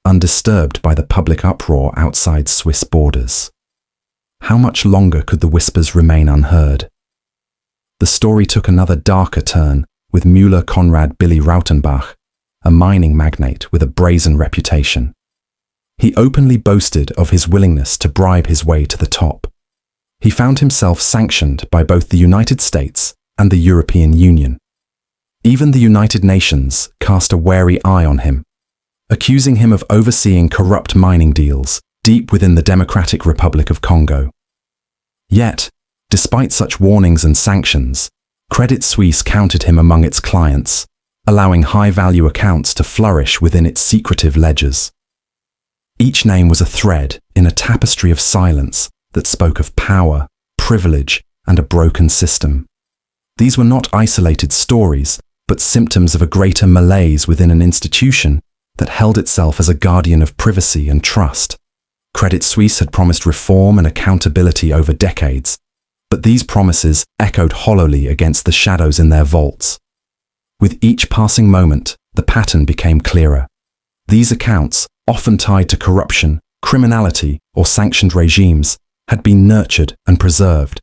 undisturbed by the public uproar outside Swiss borders. How much longer could the whispers remain unheard? The story took another darker turn with Müller Konrad Billy Rautenbach, a mining magnate with a brazen reputation. He openly boasted of his willingness to bribe his way to the top. He found himself sanctioned by both the United States and the European Union. Even the United Nations cast a wary eye on him, accusing him of overseeing corrupt mining deals deep within the Democratic Republic of Congo. Yet, despite such warnings and sanctions, Credit Suisse counted him among its clients, allowing high-value accounts to flourish within its secretive ledgers. Each name was a thread in a tapestry of silence that spoke of power, privilege, and a broken system. These were not isolated stories, but symptoms of a greater malaise within an institution that held itself as a guardian of privacy and trust. Credit Suisse had promised reform and accountability over decades, but these promises echoed hollowly against the shadows in their vaults. With each passing moment, the pattern became clearer. These accounts, often tied to corruption, criminality, or sanctioned regimes, had been nurtured and preserved.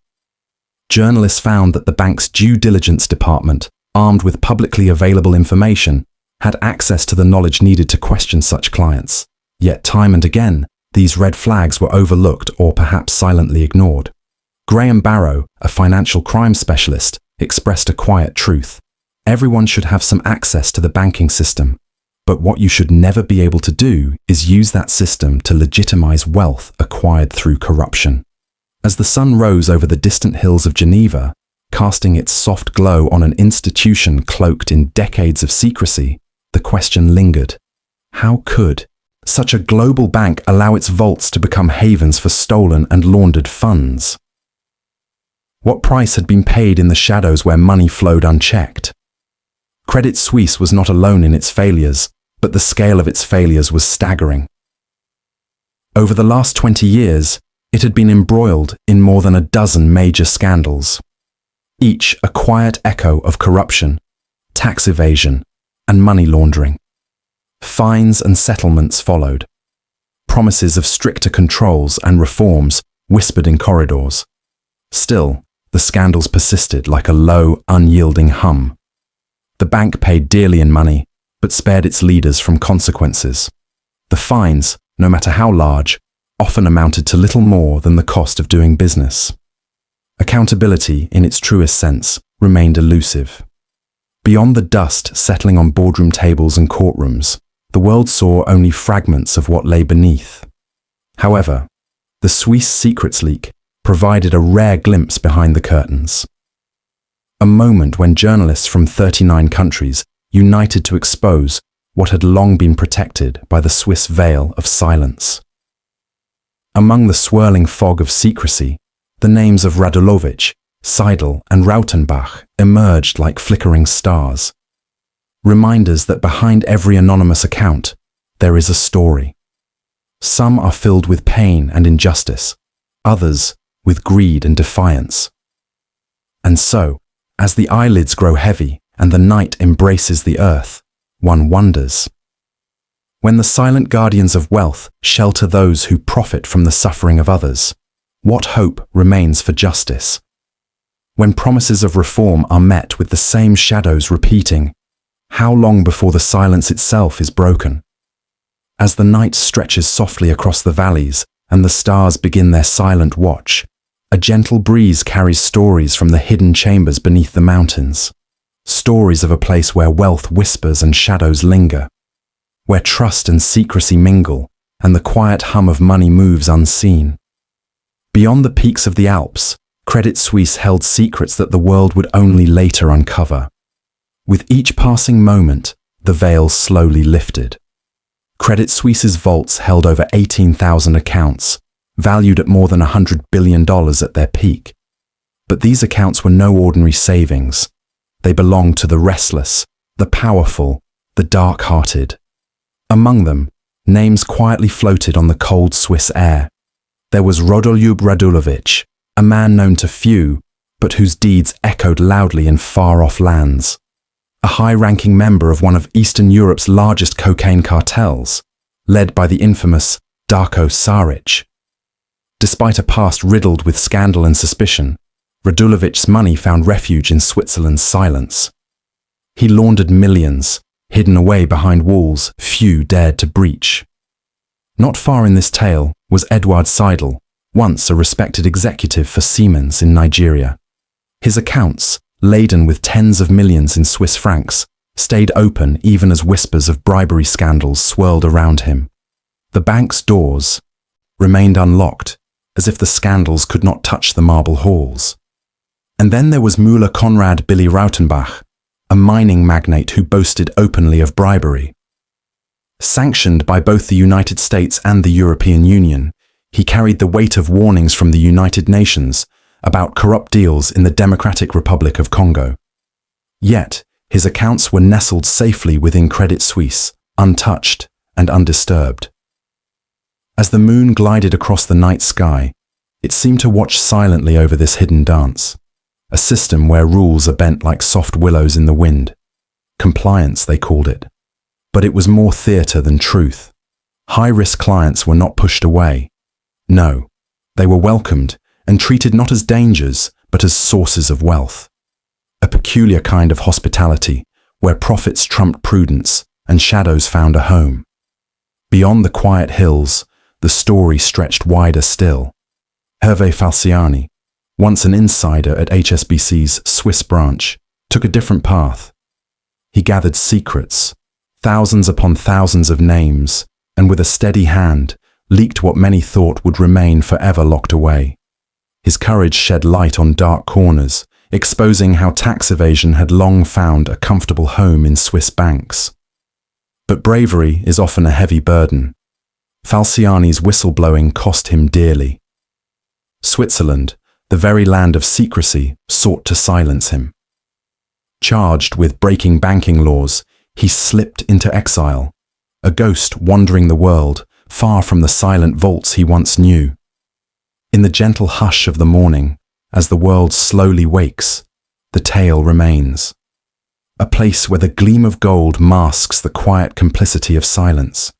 Journalists found that the bank's due diligence department, armed with publicly available information, had access to the knowledge needed to question such clients. Yet time and again, these red flags were overlooked or perhaps silently ignored. Graham Barrow, a financial crime specialist, expressed a quiet truth. Everyone should have some access to the banking system, but what you should never be able to do is use that system to legitimize wealth acquired through corruption. As the sun rose over the distant hills of Geneva, casting its soft glow on an institution cloaked in decades of secrecy, the question lingered. How could such a global bank allow its vaults to become havens for stolen and laundered funds? What price had been paid in the shadows where money flowed unchecked? Credit Suisse was not alone in its failures, but the scale of its failures was staggering. Over the last 20 years, it had been embroiled in more than a dozen major scandals, each a quiet echo of corruption, tax evasion, and money laundering. Fines and settlements followed. Promises of stricter controls and reforms whispered in corridors. Still, the scandals persisted like a low, unyielding hum. The bank paid dearly in money, but spared its leaders from consequences. The fines, no matter how large, often amounted to little more than the cost of doing business. Accountability, in its truest sense, remained elusive. Beyond the dust settling on boardroom tables and courtrooms, the world saw only fragments of what lay beneath. However, the Swiss secrets leak provided a rare glimpse behind the curtains. A moment when journalists from 39 countries united to expose what had long been protected by the Swiss veil of silence. Among the swirling fog of secrecy, the names of Radulovic, Seidel, and Rautenbach emerged like flickering stars. Reminders that behind every anonymous account, there is a story. Some are filled with pain and injustice, others with greed and defiance. And so, as the eyelids grow heavy and the night embraces the earth, one wonders. When the silent guardians of wealth shelter those who profit from the suffering of others, what hope remains for justice? When promises of reform are met with the same shadows repeating, how long before the silence itself is broken? As the night stretches softly across the valleys and the stars begin their silent watch, a gentle breeze carries stories from the hidden chambers beneath the mountains. Stories of a place where wealth whispers and shadows linger, where trust and secrecy mingle and the quiet hum of money moves unseen. Beyond the peaks of the Alps, Credit Suisse held secrets that the world would only later uncover. With each passing moment, the veil slowly lifted. Credit Suisse's vaults held over 18,000 accounts, valued at more than $100 billion at their peak. But these accounts were no ordinary savings. They belonged to the restless, the powerful, the dark-hearted. Among them, names quietly floated on the cold Swiss air. There was Radoljub Radulovic, a man known to few, but whose deeds echoed loudly in far-off lands. A high-ranking member of one of Eastern Europe's largest cocaine cartels, led by the infamous Darko Saric. Despite a past riddled with scandal and suspicion, Radulovic's money found refuge in Switzerland's silence. He laundered millions, hidden away behind walls few dared to breach. Not far in this tale was Edward Seidel, once a respected executive for Siemens in Nigeria. His accounts, laden with tens of millions in Swiss francs, stayed open even as whispers of bribery scandals swirled around him. The bank's doors remained unlocked, as if the scandals could not touch the marble halls. And then there was Müller Konrad Billy Rautenbach, a mining magnate who boasted openly of bribery. Sanctioned by both the United States and the European Union, he carried the weight of warnings from the United Nations about corrupt deals in the Democratic Republic of Congo. Yet, his accounts were nestled safely within Credit Suisse, untouched and undisturbed. As the moon glided across the night sky, it seemed to watch silently over this hidden dance, a system where rules are bent like soft willows in the wind. Compliance, they called it. But it was more theatre than truth. High-risk clients were not pushed away. No, they were welcomed and treated not as dangers, but as sources of wealth. A peculiar kind of hospitality, where profits trumped prudence and shadows found a home. Beyond the quiet hills, the story stretched wider still. Hervé Falciani, once an insider at HSBC's Swiss branch, took a different path. He gathered secrets, thousands upon thousands of names, and with a steady hand, leaked what many thought would remain forever locked away. His courage shed light on dark corners, exposing how tax evasion had long found a comfortable home in Swiss banks. But bravery is often a heavy burden. Falciani's whistleblowing cost him dearly. Switzerland, the very land of secrecy, sought to silence him. Charged with breaking banking laws, he slipped into exile, a ghost wandering the world, far from the silent vaults he once knew. In the gentle hush of the morning, as the world slowly wakes, the tale remains. A place where the gleam of gold masks the quiet complicity of silence.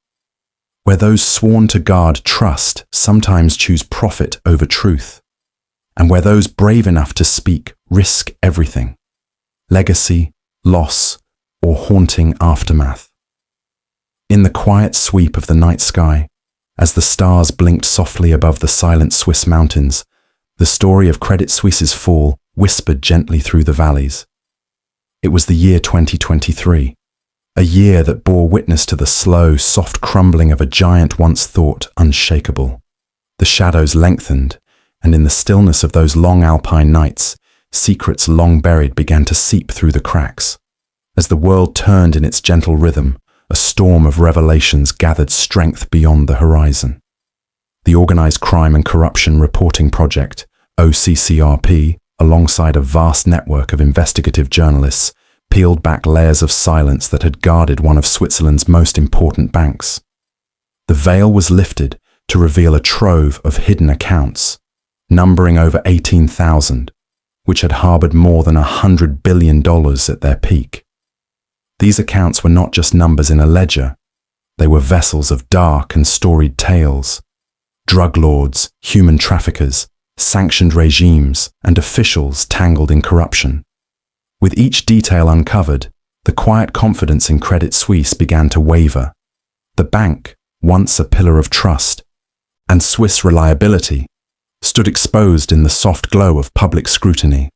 Where those sworn to guard trust sometimes choose profit over truth. And where those brave enough to speak risk everything. Legacy, loss, or haunting aftermath. In the quiet sweep of the night sky, as the stars blinked softly above the silent Swiss mountains, the story of Credit Suisse's fall whispered gently through the valleys. It was the year 2023, a year that bore witness to the slow, soft crumbling of a giant once thought unshakable. The shadows lengthened, and in the stillness of those long alpine nights, secrets long buried began to seep through the cracks. As the world turned in its gentle rhythm, a storm of revelations gathered strength beyond the horizon. The Organized Crime and Corruption Reporting Project, OCCRP, alongside a vast network of investigative journalists, peeled back layers of silence that had guarded one of Switzerland's most important banks. The veil was lifted to reveal a trove of hidden accounts, numbering over 18,000, which had harbored more than $100 billion at their peak. These accounts were not just numbers in a ledger. They were vessels of dark and storied tales. Drug lords, human traffickers, sanctioned regimes, and officials tangled in corruption. With each detail uncovered, the quiet confidence in Credit Suisse began to waver. The bank, once a pillar of trust and Swiss reliability, stood exposed in the soft glow of public scrutiny.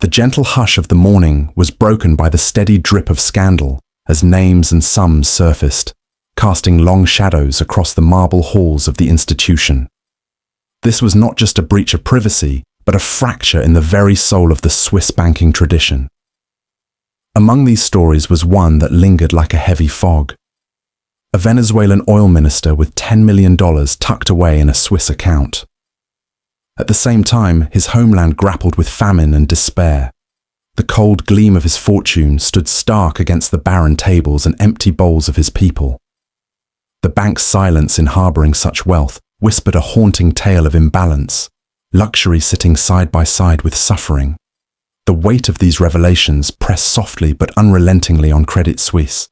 The gentle hush of the morning was broken by the steady drip of scandal as names and sums surfaced, casting long shadows across the marble halls of the institution. This was not just a breach of privacy, but a fracture in the very soul of the Swiss banking tradition. Among these stories was one that lingered like a heavy fog. A Venezuelan oil minister with $10 million tucked away in a Swiss account. At the same time, his homeland grappled with famine and despair. The cold gleam of his fortune stood stark against the barren tables and empty bowls of his people. The bank's silence in harboring such wealth whispered a haunting tale of imbalance, luxury sitting side by side with suffering. The weight of these revelations pressed softly but unrelentingly on Credit Suisse.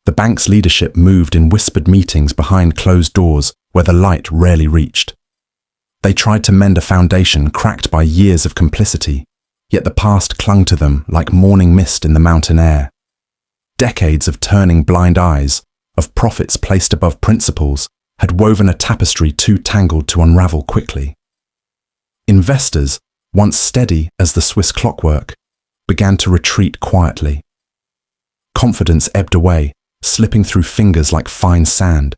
The bank's leadership moved in whispered meetings behind closed doors where the light rarely reached. They tried to mend a foundation cracked by years of complicity, yet the past clung to them like morning mist in the mountain air. Decades of turning blind eyes, of profits placed above principles, had woven a tapestry too tangled to unravel quickly. Investors, once steady as the Swiss clockwork, began to retreat quietly. Confidence ebbed away, slipping through fingers like fine sand.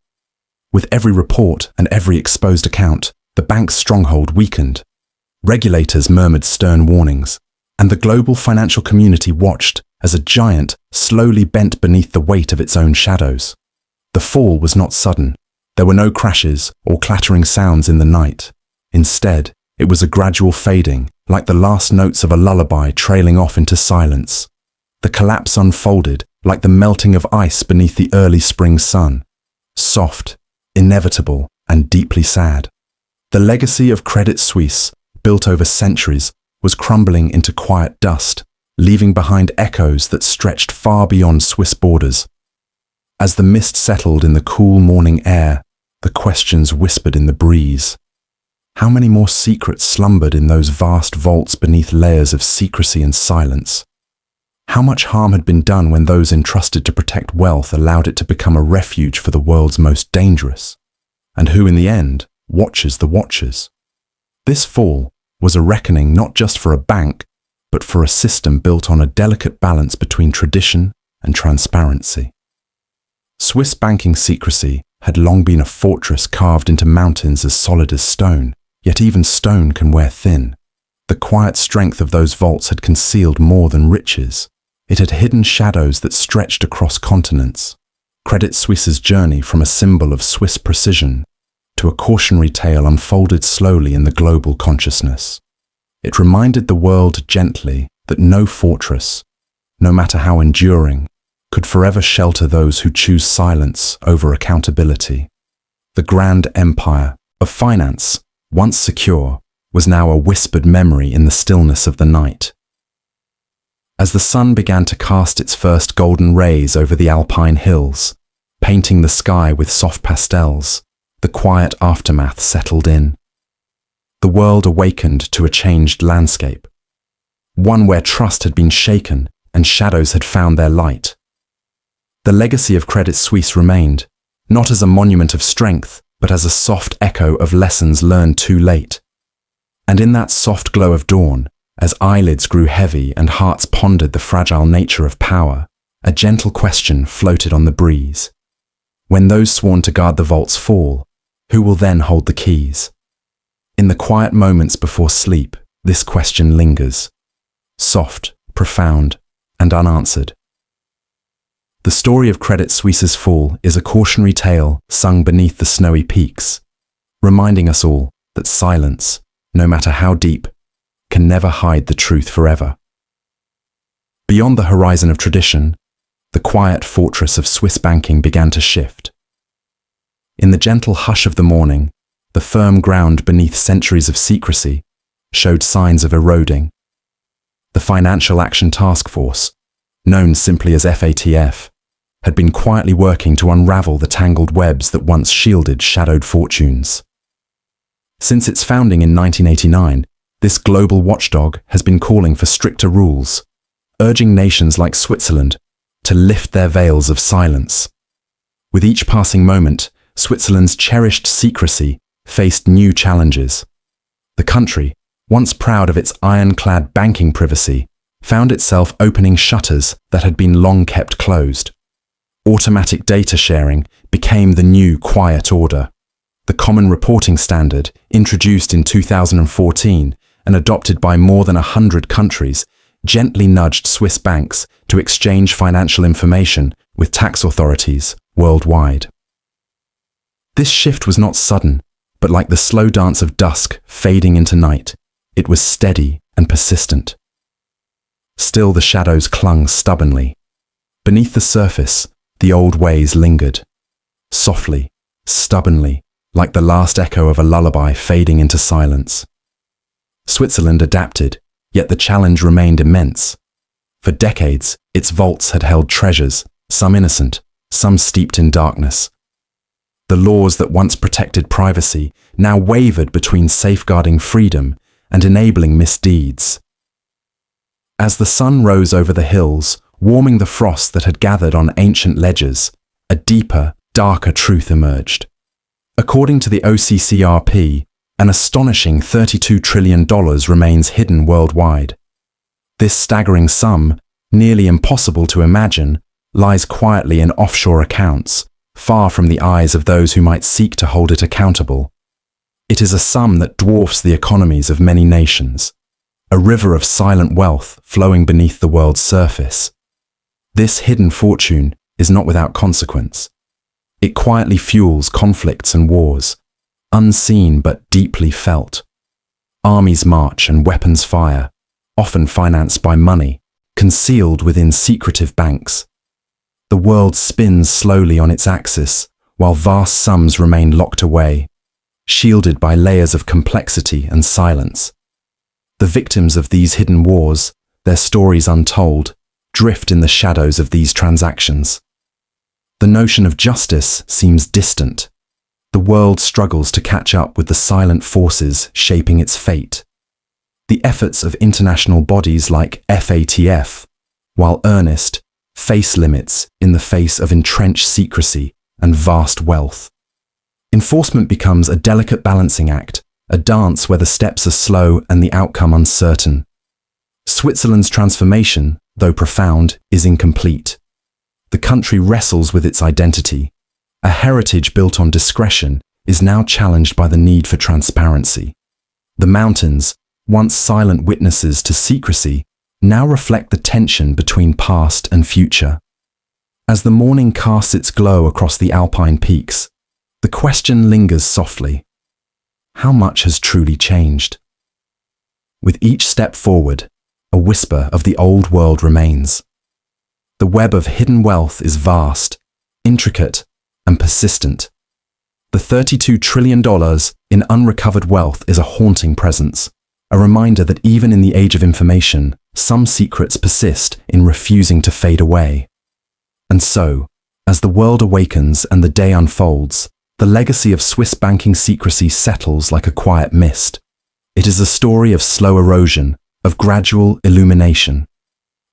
With every report and every exposed account, the bank's stronghold weakened. Regulators murmured stern warnings, and the global financial community watched as a giant slowly bent beneath the weight of its own shadows. The fall was not sudden. There were no crashes or clattering sounds in the night. Instead, it was a gradual fading, like the last notes of a lullaby trailing off into silence. The collapse unfolded like the melting of ice beneath the early spring sun. Soft, inevitable, and deeply sad. The legacy of Credit Suisse, built over centuries, was crumbling into quiet dust, leaving behind echoes that stretched far beyond Swiss borders. As the mist settled in the cool morning air, the questions whispered in the breeze. How many more secrets slumbered in those vast vaults beneath layers of secrecy and silence? How much harm had been done when those entrusted to protect wealth allowed it to become a refuge for the world's most dangerous? And who, in the end, watches the watchers? This fall was a reckoning not just for a bank, but for a system built on a delicate balance between tradition and transparency. Swiss banking secrecy had long been a fortress carved into mountains as solid as stone, yet even stone can wear thin. The quiet strength of those vaults had concealed more than riches. It had hidden shadows that stretched across continents. Credit Suisse's journey from a symbol of Swiss precision to a cautionary tale unfolded slowly in the global consciousness. It reminded the world gently that no fortress, no matter how enduring, could forever shelter those who choose silence over accountability. The grand empire of finance, once secure, was now a whispered memory in the stillness of the night. As the sun began to cast its first golden rays over the Alpine hills, painting the sky with soft pastels, the quiet aftermath settled in. The world awakened to a changed landscape, one where trust had been shaken and shadows had found their light. The legacy of Credit Suisse remained, not as a monument of strength, but as a soft echo of lessons learned too late. And in that soft glow of dawn, as eyelids grew heavy and hearts pondered the fragile nature of power, a gentle question floated on the breeze. When those sworn to guard the vaults fall, who will then hold the keys? In the quiet moments before sleep, this question lingers, soft, profound, and unanswered. The story of Credit Suisse's fall is a cautionary tale sung beneath the snowy peaks, reminding us all that silence, no matter how deep, can never hide the truth forever. Beyond the horizon of tradition, the quiet fortress of Swiss banking began to shift. In the gentle hush of the morning, the firm ground beneath centuries of secrecy showed signs of eroding. The Financial Action Task Force, known simply as FATF, had been quietly working to unravel the tangled webs that once shielded shadowed fortunes. Since its founding in 1989, this global watchdog has been calling for stricter rules, urging nations like Switzerland to lift their veils of silence. With each passing moment, Switzerland's cherished secrecy faced new challenges. The country, once proud of its ironclad banking privacy, found itself opening shutters that had been long kept closed. Automatic data sharing became the new quiet order. The Common Reporting Standard, introduced in 2014 and adopted by more than 100 countries, gently nudged Swiss banks to exchange financial information with tax authorities worldwide. This shift was not sudden, but like the slow dance of dusk fading into night, it was steady and persistent. Still the shadows clung stubbornly. Beneath the surface, the old ways lingered. Softly, stubbornly, like the last echo of a lullaby fading into silence. Switzerland adapted, yet the challenge remained immense. For decades, its vaults had held treasures, some innocent, some steeped in darkness. The laws that once protected privacy now wavered between safeguarding freedom and enabling misdeeds. As the sun rose over the hills, warming the frost that had gathered on ancient ledgers, a deeper, darker truth emerged. According to the OCCRP, an astonishing $32 trillion remains hidden worldwide. This staggering sum, nearly impossible to imagine, lies quietly in offshore accounts, far from the eyes of those who might seek to hold it accountable. It is a sum that dwarfs the economies of many nations, a river of silent wealth flowing beneath the world's surface. This hidden fortune is not without consequence. It quietly fuels conflicts and wars, unseen but deeply felt. Armies march and weapons fire, often financed by money, concealed within secretive banks. The world spins slowly on its axis, while vast sums remain locked away, shielded by layers of complexity and silence. The victims of these hidden wars, their stories untold, drift in the shadows of these transactions. The notion of justice seems distant. The world struggles to catch up with the silent forces shaping its fate. The efforts of international bodies like FATF, while earnest, face limits in the face of entrenched secrecy and vast wealth. Enforcement becomes a delicate balancing act, a dance where the steps are slow and the outcome uncertain. Switzerland's transformation, though profound, is incomplete. The country wrestles with its identity. A heritage built on discretion is now challenged by the need for transparency. The mountains, once silent witnesses to secrecy, now reflect the tension between past and future. As the morning casts its glow across the alpine peaks, the question lingers softly. How much has truly changed? With each step forward, a whisper of the old world remains. The web of hidden wealth is vast, intricate, and persistent. The $32 trillion in unrecovered wealth is a haunting presence, a reminder that even in the age of information, some secrets persist in refusing to fade away. And so, as the world awakens and the day unfolds, the legacy of Swiss banking secrecy settles like a quiet mist. It is a story of slow erosion, of gradual illumination.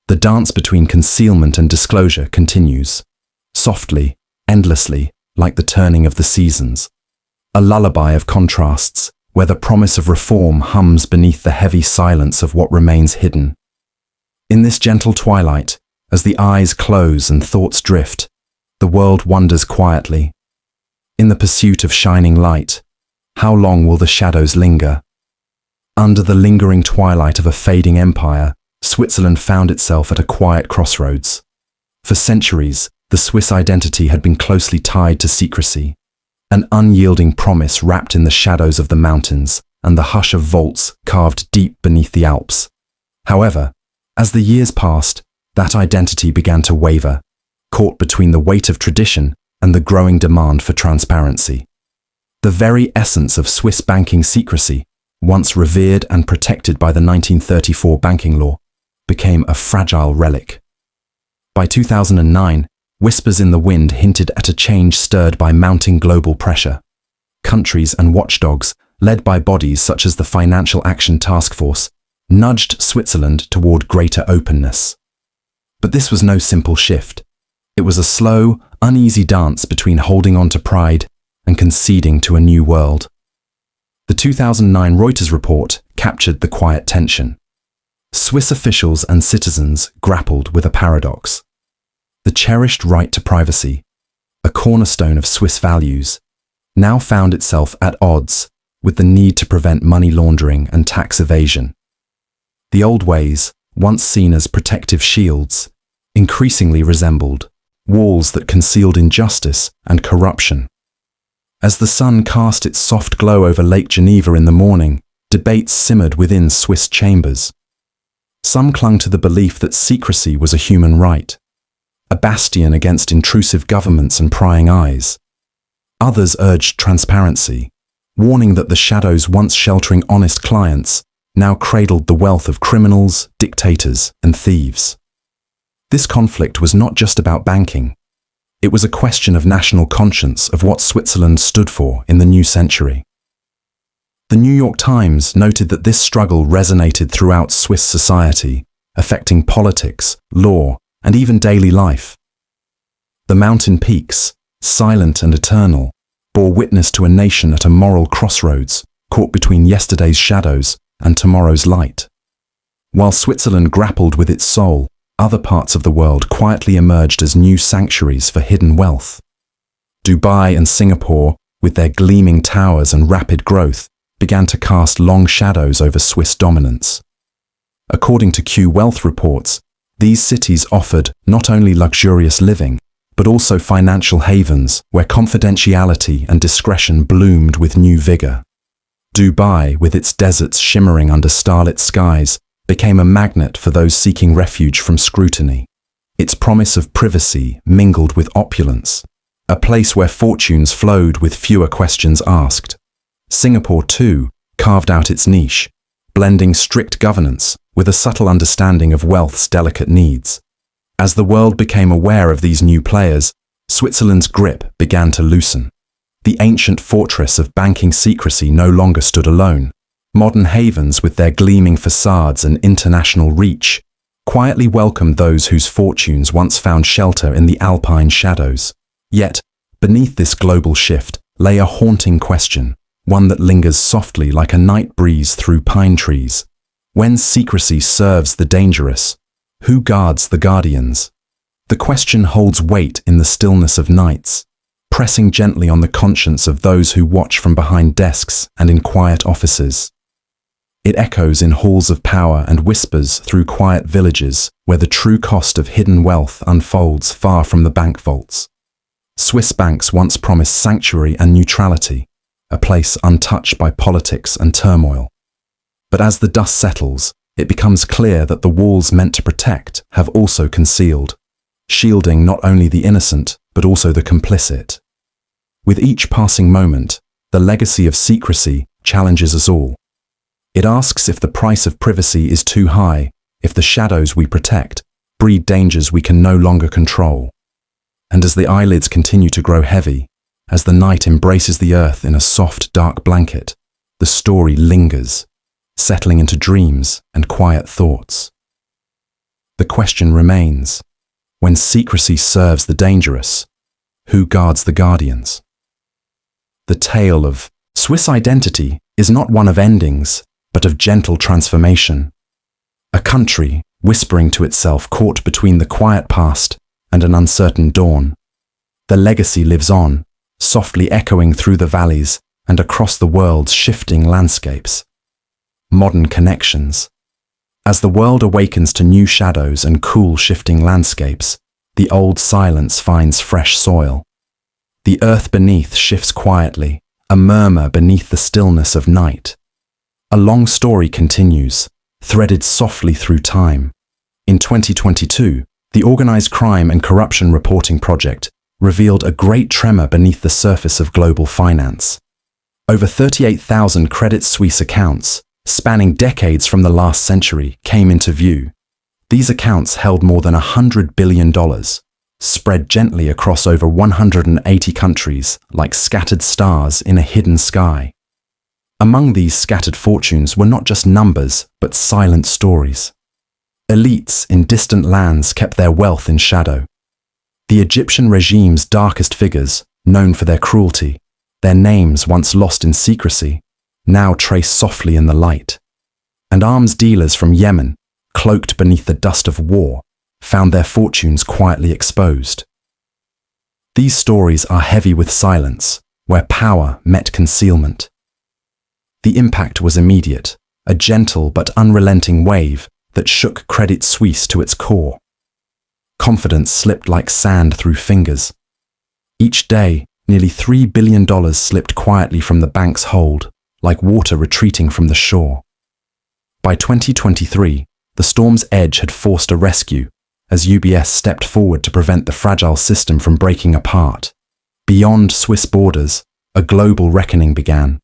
The dance between concealment and disclosure continues, softly, endlessly, like the turning of the seasons. A lullaby of contrasts, where the promise of reform hums beneath the heavy silence of what remains hidden. In this gentle twilight, as the eyes close and thoughts drift, the world wonders quietly. In the pursuit of shining light, how long will the shadows linger? Under the lingering twilight of a fading empire, Switzerland found itself at a quiet crossroads. For centuries, the Swiss identity had been closely tied to secrecy, an unyielding promise wrapped in the shadows of the mountains and the hush of vaults carved deep beneath the Alps. However, as the years passed, that identity began to waver, caught between the weight of tradition and the growing demand for transparency. The very essence of Swiss banking secrecy, once revered and protected by the 1934 banking law, became a fragile relic. By 2009, whispers in the wind hinted at a change stirred by mounting global pressure. Countries and watchdogs, led by bodies such as the Financial Action Task Force, nudged Switzerland toward greater openness. But this was no simple shift. It was a slow, uneasy dance between holding on to pride and conceding to a new world. The 2009 Reuters report captured the quiet tension. Swiss officials and citizens grappled with a paradox. The cherished right to privacy, a cornerstone of Swiss values, now found itself at odds with the need to prevent money laundering and tax evasion. The old ways, once seen as protective shields, increasingly resembled walls that concealed injustice and corruption. As the sun cast its soft glow over Lake Geneva in the morning, debates simmered within Swiss chambers. Some clung to the belief that secrecy was a human right, a bastion against intrusive governments and prying eyes. Others urged transparency, warning that the shadows once sheltering honest clients now cradled the wealth of criminals, dictators, and thieves. This conflict was not just about banking. It was a question of national conscience, of what Switzerland stood for in the new century. The New York Times noted that this struggle resonated throughout Swiss society, affecting politics, law, and even daily life. The mountain peaks, silent and eternal, bore witness to a nation at a moral crossroads, caught between yesterday's shadows and tomorrow's light. While Switzerland grappled with its soul, other parts of the world quietly emerged as new sanctuaries for hidden wealth. Dubai and Singapore, with their gleaming towers and rapid growth, began to cast long shadows over Swiss dominance. According to Q Wealth reports, these cities offered not only luxurious living, but also financial havens where confidentiality and discretion bloomed with new vigor. Dubai, with its deserts shimmering under starlit skies, became a magnet for those seeking refuge from scrutiny. Its promise of privacy mingled with opulence, a place where fortunes flowed with fewer questions asked. Singapore, too, carved out its niche, blending strict governance with a subtle understanding of wealth's delicate needs. As the world became aware of these new players, Switzerland's grip began to loosen. The ancient fortress of banking secrecy no longer stood alone. Modern havens, with their gleaming facades and international reach, quietly welcomed those whose fortunes once found shelter in the alpine shadows. Yet, beneath this global shift lay a haunting question, one that lingers softly like a night breeze through pine trees. When secrecy serves the dangerous, who guards the guardians? The question holds weight in the stillness of nights, pressing gently on the conscience of those who watch from behind desks and in quiet offices. It echoes in halls of power and whispers through quiet villages where the true cost of hidden wealth unfolds far from the bank vaults. Swiss banks once promised sanctuary and neutrality, a place untouched by politics and turmoil. But as the dust settles, it becomes clear that the walls meant to protect have also concealed, shielding not only the innocent, but also the complicit. With each passing moment, the legacy of secrecy challenges us all. It asks if the price of privacy is too high, if the shadows we protect breed dangers we can no longer control. And as the eyelids continue to grow heavy, as the night embraces the earth in a soft, dark blanket, the story lingers, settling into dreams and quiet thoughts. The question remains, when secrecy serves the dangerous, who guards the guardians? The tale of Swiss identity is not one of endings, but of gentle transformation. A country whispering to itself caught between the quiet past and an uncertain dawn. The legacy lives on, softly echoing through the valleys and across the world's shifting landscapes. Modern connections. As the world awakens to new shadows and cool shifting landscapes, the old silence finds fresh soil. The earth beneath shifts quietly, a murmur beneath the stillness of night. A long story continues, threaded softly through time. In 2022, the Organized Crime and Corruption Reporting Project revealed a great tremor beneath the surface of global finance. Over 38,000 Credit Suisse accounts, spanning decades from the last century, came into view. These accounts held more than $100 billion, spread gently across over 180 countries like scattered stars in a hidden sky. Among these scattered fortunes were not just numbers, but silent stories. Elites in distant lands kept their wealth in shadow. The Egyptian regime's darkest figures, known for their cruelty, their names once lost in secrecy, now traced softly in the light. And arms dealers from Yemen, cloaked beneath the dust of war, found their fortunes quietly exposed. These stories are heavy with silence, where power met concealment. The impact was immediate, a gentle but unrelenting wave that shook Credit Suisse to its core. Confidence slipped like sand through fingers. Each day, nearly $3 billion slipped quietly from the bank's hold, like water retreating from the shore. By 2023, the storm's edge had forced a rescue, as UBS stepped forward to prevent the fragile system from breaking apart. Beyond Swiss borders, a global reckoning began.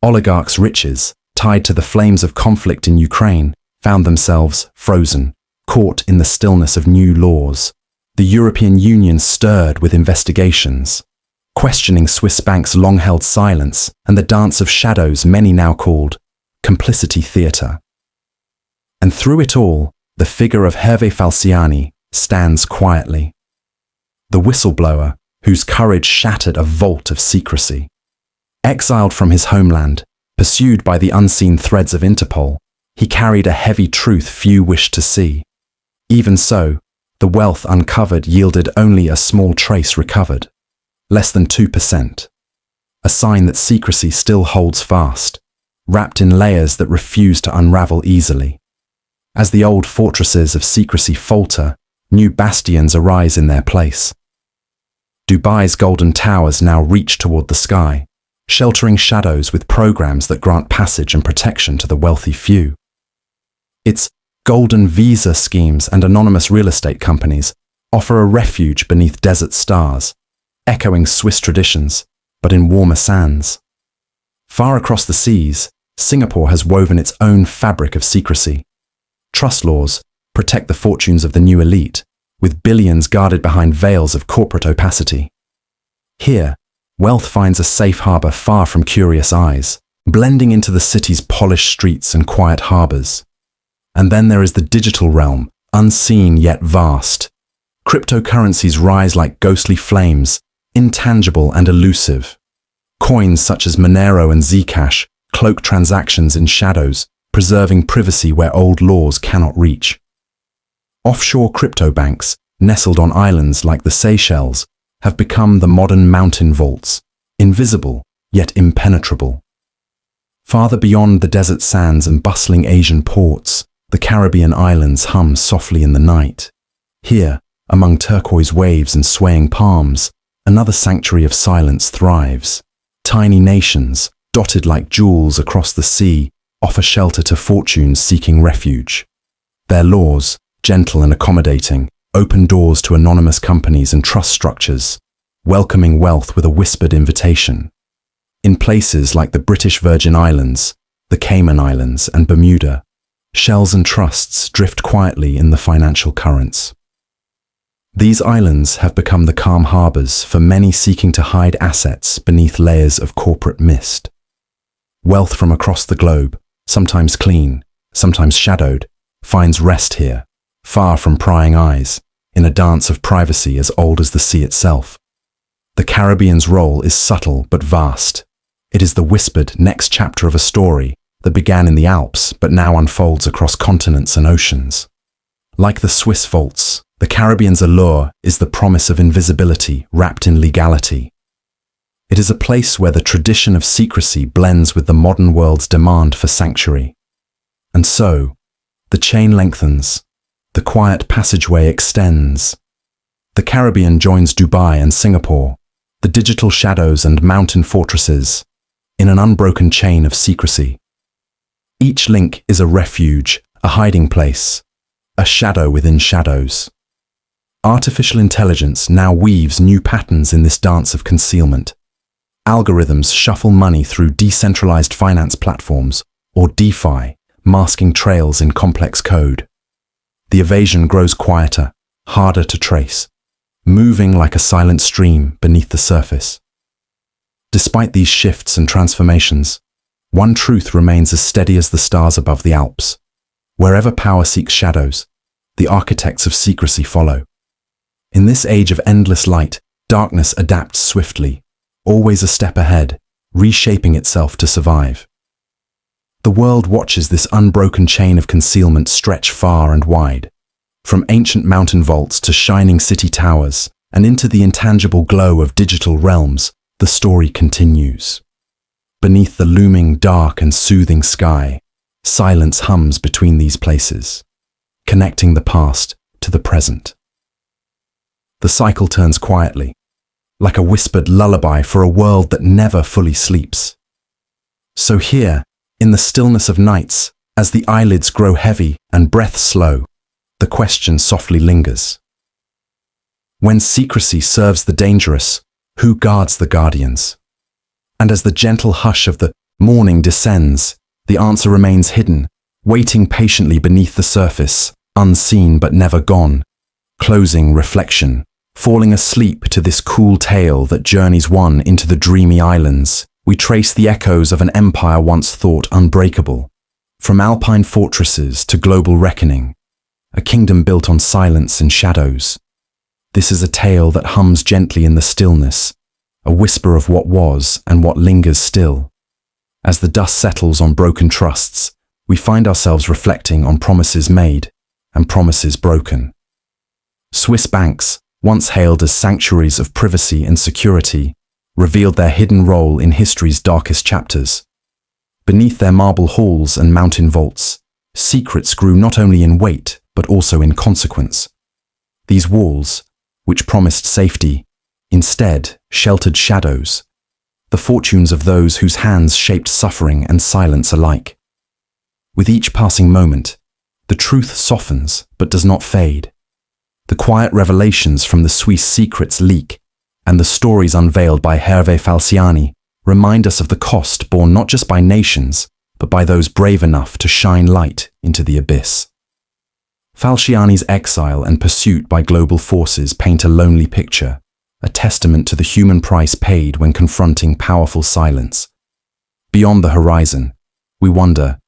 Oligarchs' riches, tied to the flames of conflict in Ukraine, found themselves frozen, caught in the stillness of new laws. The European Union stirred with investigations, questioning Swiss banks' long-held silence and the dance of shadows many now called complicity theatre. And through it all, the figure of Hervé Falciani, stands quietly. The whistleblower, whose courage shattered a vault of secrecy. Exiled from his homeland, pursued by the unseen threads of Interpol, he carried a heavy truth few wished to see. Even so, the wealth uncovered yielded only a small trace recovered, less than 2%. A sign that secrecy still holds fast, wrapped in layers that refuse to unravel easily. As the old fortresses of secrecy falter, new bastions arise in their place. Dubai's golden towers now reach toward the sky, sheltering shadows with programs that grant passage and protection to the wealthy few. Its golden visa schemes and anonymous real estate companies offer a refuge beneath desert stars, echoing Swiss traditions, but in warmer sands. Far across the seas, Singapore has woven its own fabric of secrecy. Trust laws protect the fortunes of the new elite, with billions guarded behind veils of corporate opacity. Here, wealth finds a safe harbor far from curious eyes, blending into the city's polished streets and quiet harbors. And then there is the digital realm, unseen yet vast. Cryptocurrencies rise like ghostly flames, intangible and elusive. Coins such as Monero and Zcash cloak transactions in shadows, preserving privacy where old laws cannot reach. Offshore crypto banks, nestled on islands like the Seychelles, have become the modern mountain vaults, invisible yet impenetrable. Farther beyond the desert sands and bustling Asian ports, the Caribbean islands hum softly in the night. Here, among turquoise waves and swaying palms, another sanctuary of silence thrives. Tiny nations, dotted like jewels across the sea, offer shelter to fortunes seeking refuge. Their laws, gentle and accommodating, open doors to anonymous companies and trust structures, welcoming wealth with a whispered invitation. In places like the British Virgin Islands, the Cayman Islands, and Bermuda, shells and trusts drift quietly in the financial currents. These islands have become the calm harbors for many seeking to hide assets beneath layers of corporate mist. Wealth from across the globe, sometimes clean, sometimes shadowed, finds rest here, far from prying eyes, in a dance of privacy as old as the sea itself. The Caribbean's role is subtle but vast. It is the whispered next chapter of a story that began in the Alps but now unfolds across continents and oceans. Like the Swiss vaults, the Caribbean's allure is the promise of invisibility wrapped in legality. It is a place where the tradition of secrecy blends with the modern world's demand for sanctuary. And so, the chain lengthens, the quiet passageway extends. The Caribbean joins Dubai and Singapore, the digital shadows and mountain fortresses, in an unbroken chain of secrecy. Each link is a refuge, a hiding place, a shadow within shadows. Artificial intelligence now weaves new patterns in this dance of concealment. Algorithms shuffle money through decentralized finance platforms, or DeFi, masking trails in complex code. The evasion grows quieter, harder to trace, moving like a silent stream beneath the surface. Despite these shifts and transformations, one truth remains as steady as the stars above the Alps. Wherever power seeks shadows, the architects of secrecy follow. In this age of endless light, darkness adapts swiftly, always a step ahead, reshaping itself to survive. The world watches this unbroken chain of concealment stretch far and wide, from ancient mountain vaults to shining city towers, and into the intangible glow of digital realms. The story continues. Beneath the looming dark and soothing sky, silence hums between these places, connecting the past to the present. The cycle turns quietly, like a whispered lullaby for a world that never fully sleeps. So here, in the stillness of nights, as the eyelids grow heavy and breath slow, the question softly lingers. When secrecy serves the dangerous, who guards the guardians? And as the gentle hush of the morning descends, the answer remains hidden, waiting patiently beneath the surface, unseen but never gone. Closing reflection, falling asleep to this cool tale that journeys one into the dreamy islands, we trace the echoes of an empire once thought unbreakable. From alpine fortresses to global reckoning, a kingdom built on silence and shadows. This is a tale that hums gently in the stillness, a whisper of what was and what lingers still. As the dust settles on broken trusts, we find ourselves reflecting on promises made and promises broken. Swiss banks, once hailed as sanctuaries of privacy and security, revealed their hidden role in history's darkest chapters. Beneath their marble halls and mountain vaults, secrets grew not only in weight but also in consequence. These walls, which promised safety, instead sheltered shadows, the fortunes of those whose hands shaped suffering and silence alike. With each passing moment, the truth softens but does not fade. The quiet revelations from the Swiss secrets leak, and the stories unveiled by Hervé Falciani remind us of the cost borne not just by nations, but by those brave enough to shine light into the abyss. Falciani's exile and pursuit by global forces paint a lonely picture, a testament to the human price paid when confronting powerful silence. Beyond the horizon, we wonder,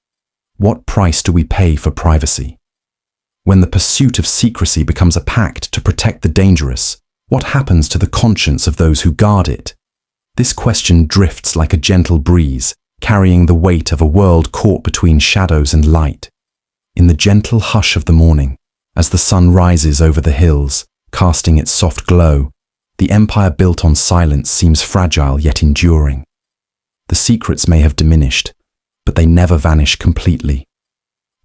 what price do we pay for privacy? When the pursuit of secrecy becomes a pact to protect the dangerous, what happens to the conscience of those who guard it? This question drifts like a gentle breeze, carrying the weight of a world caught between shadows and light. In the gentle hush of the morning, as the sun rises over the hills, casting its soft glow, the empire built on silence seems fragile yet enduring. The secrets may have diminished, but they never vanish completely.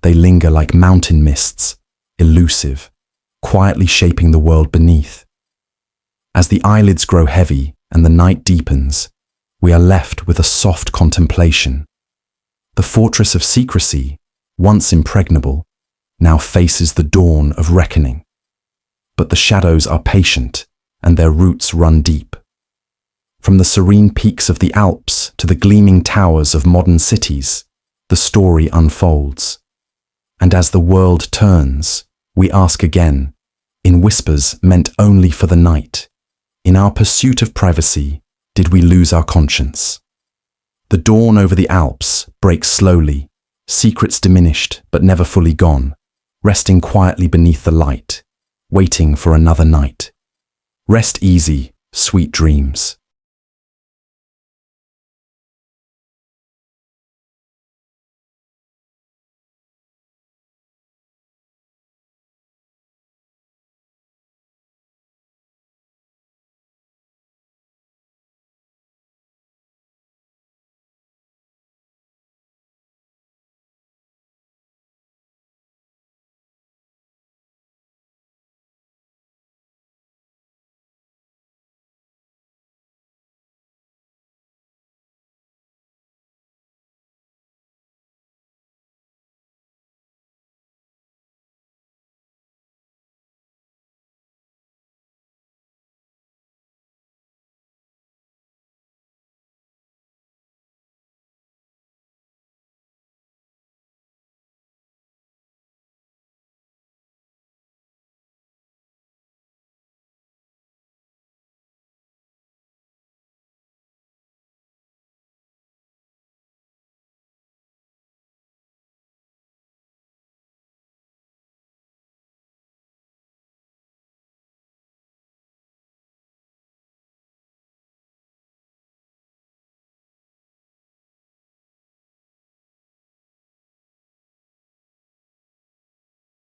They linger like mountain mists, elusive, quietly shaping the world beneath. As the eyelids grow heavy and the night deepens, we are left with a soft contemplation. The fortress of secrecy, once impregnable, now faces the dawn of reckoning. But the shadows are patient, and their roots run deep. From the serene peaks of the Alps to the gleaming towers of modern cities, the story unfolds. And as the world turns, we ask again, in whispers meant only for the night, in our pursuit of privacy, did we lose our conscience? The dawn over the Alps breaks slowly, secrets diminished but never fully gone, resting quietly beneath the light, waiting for another night. Rest easy, sweet dreams.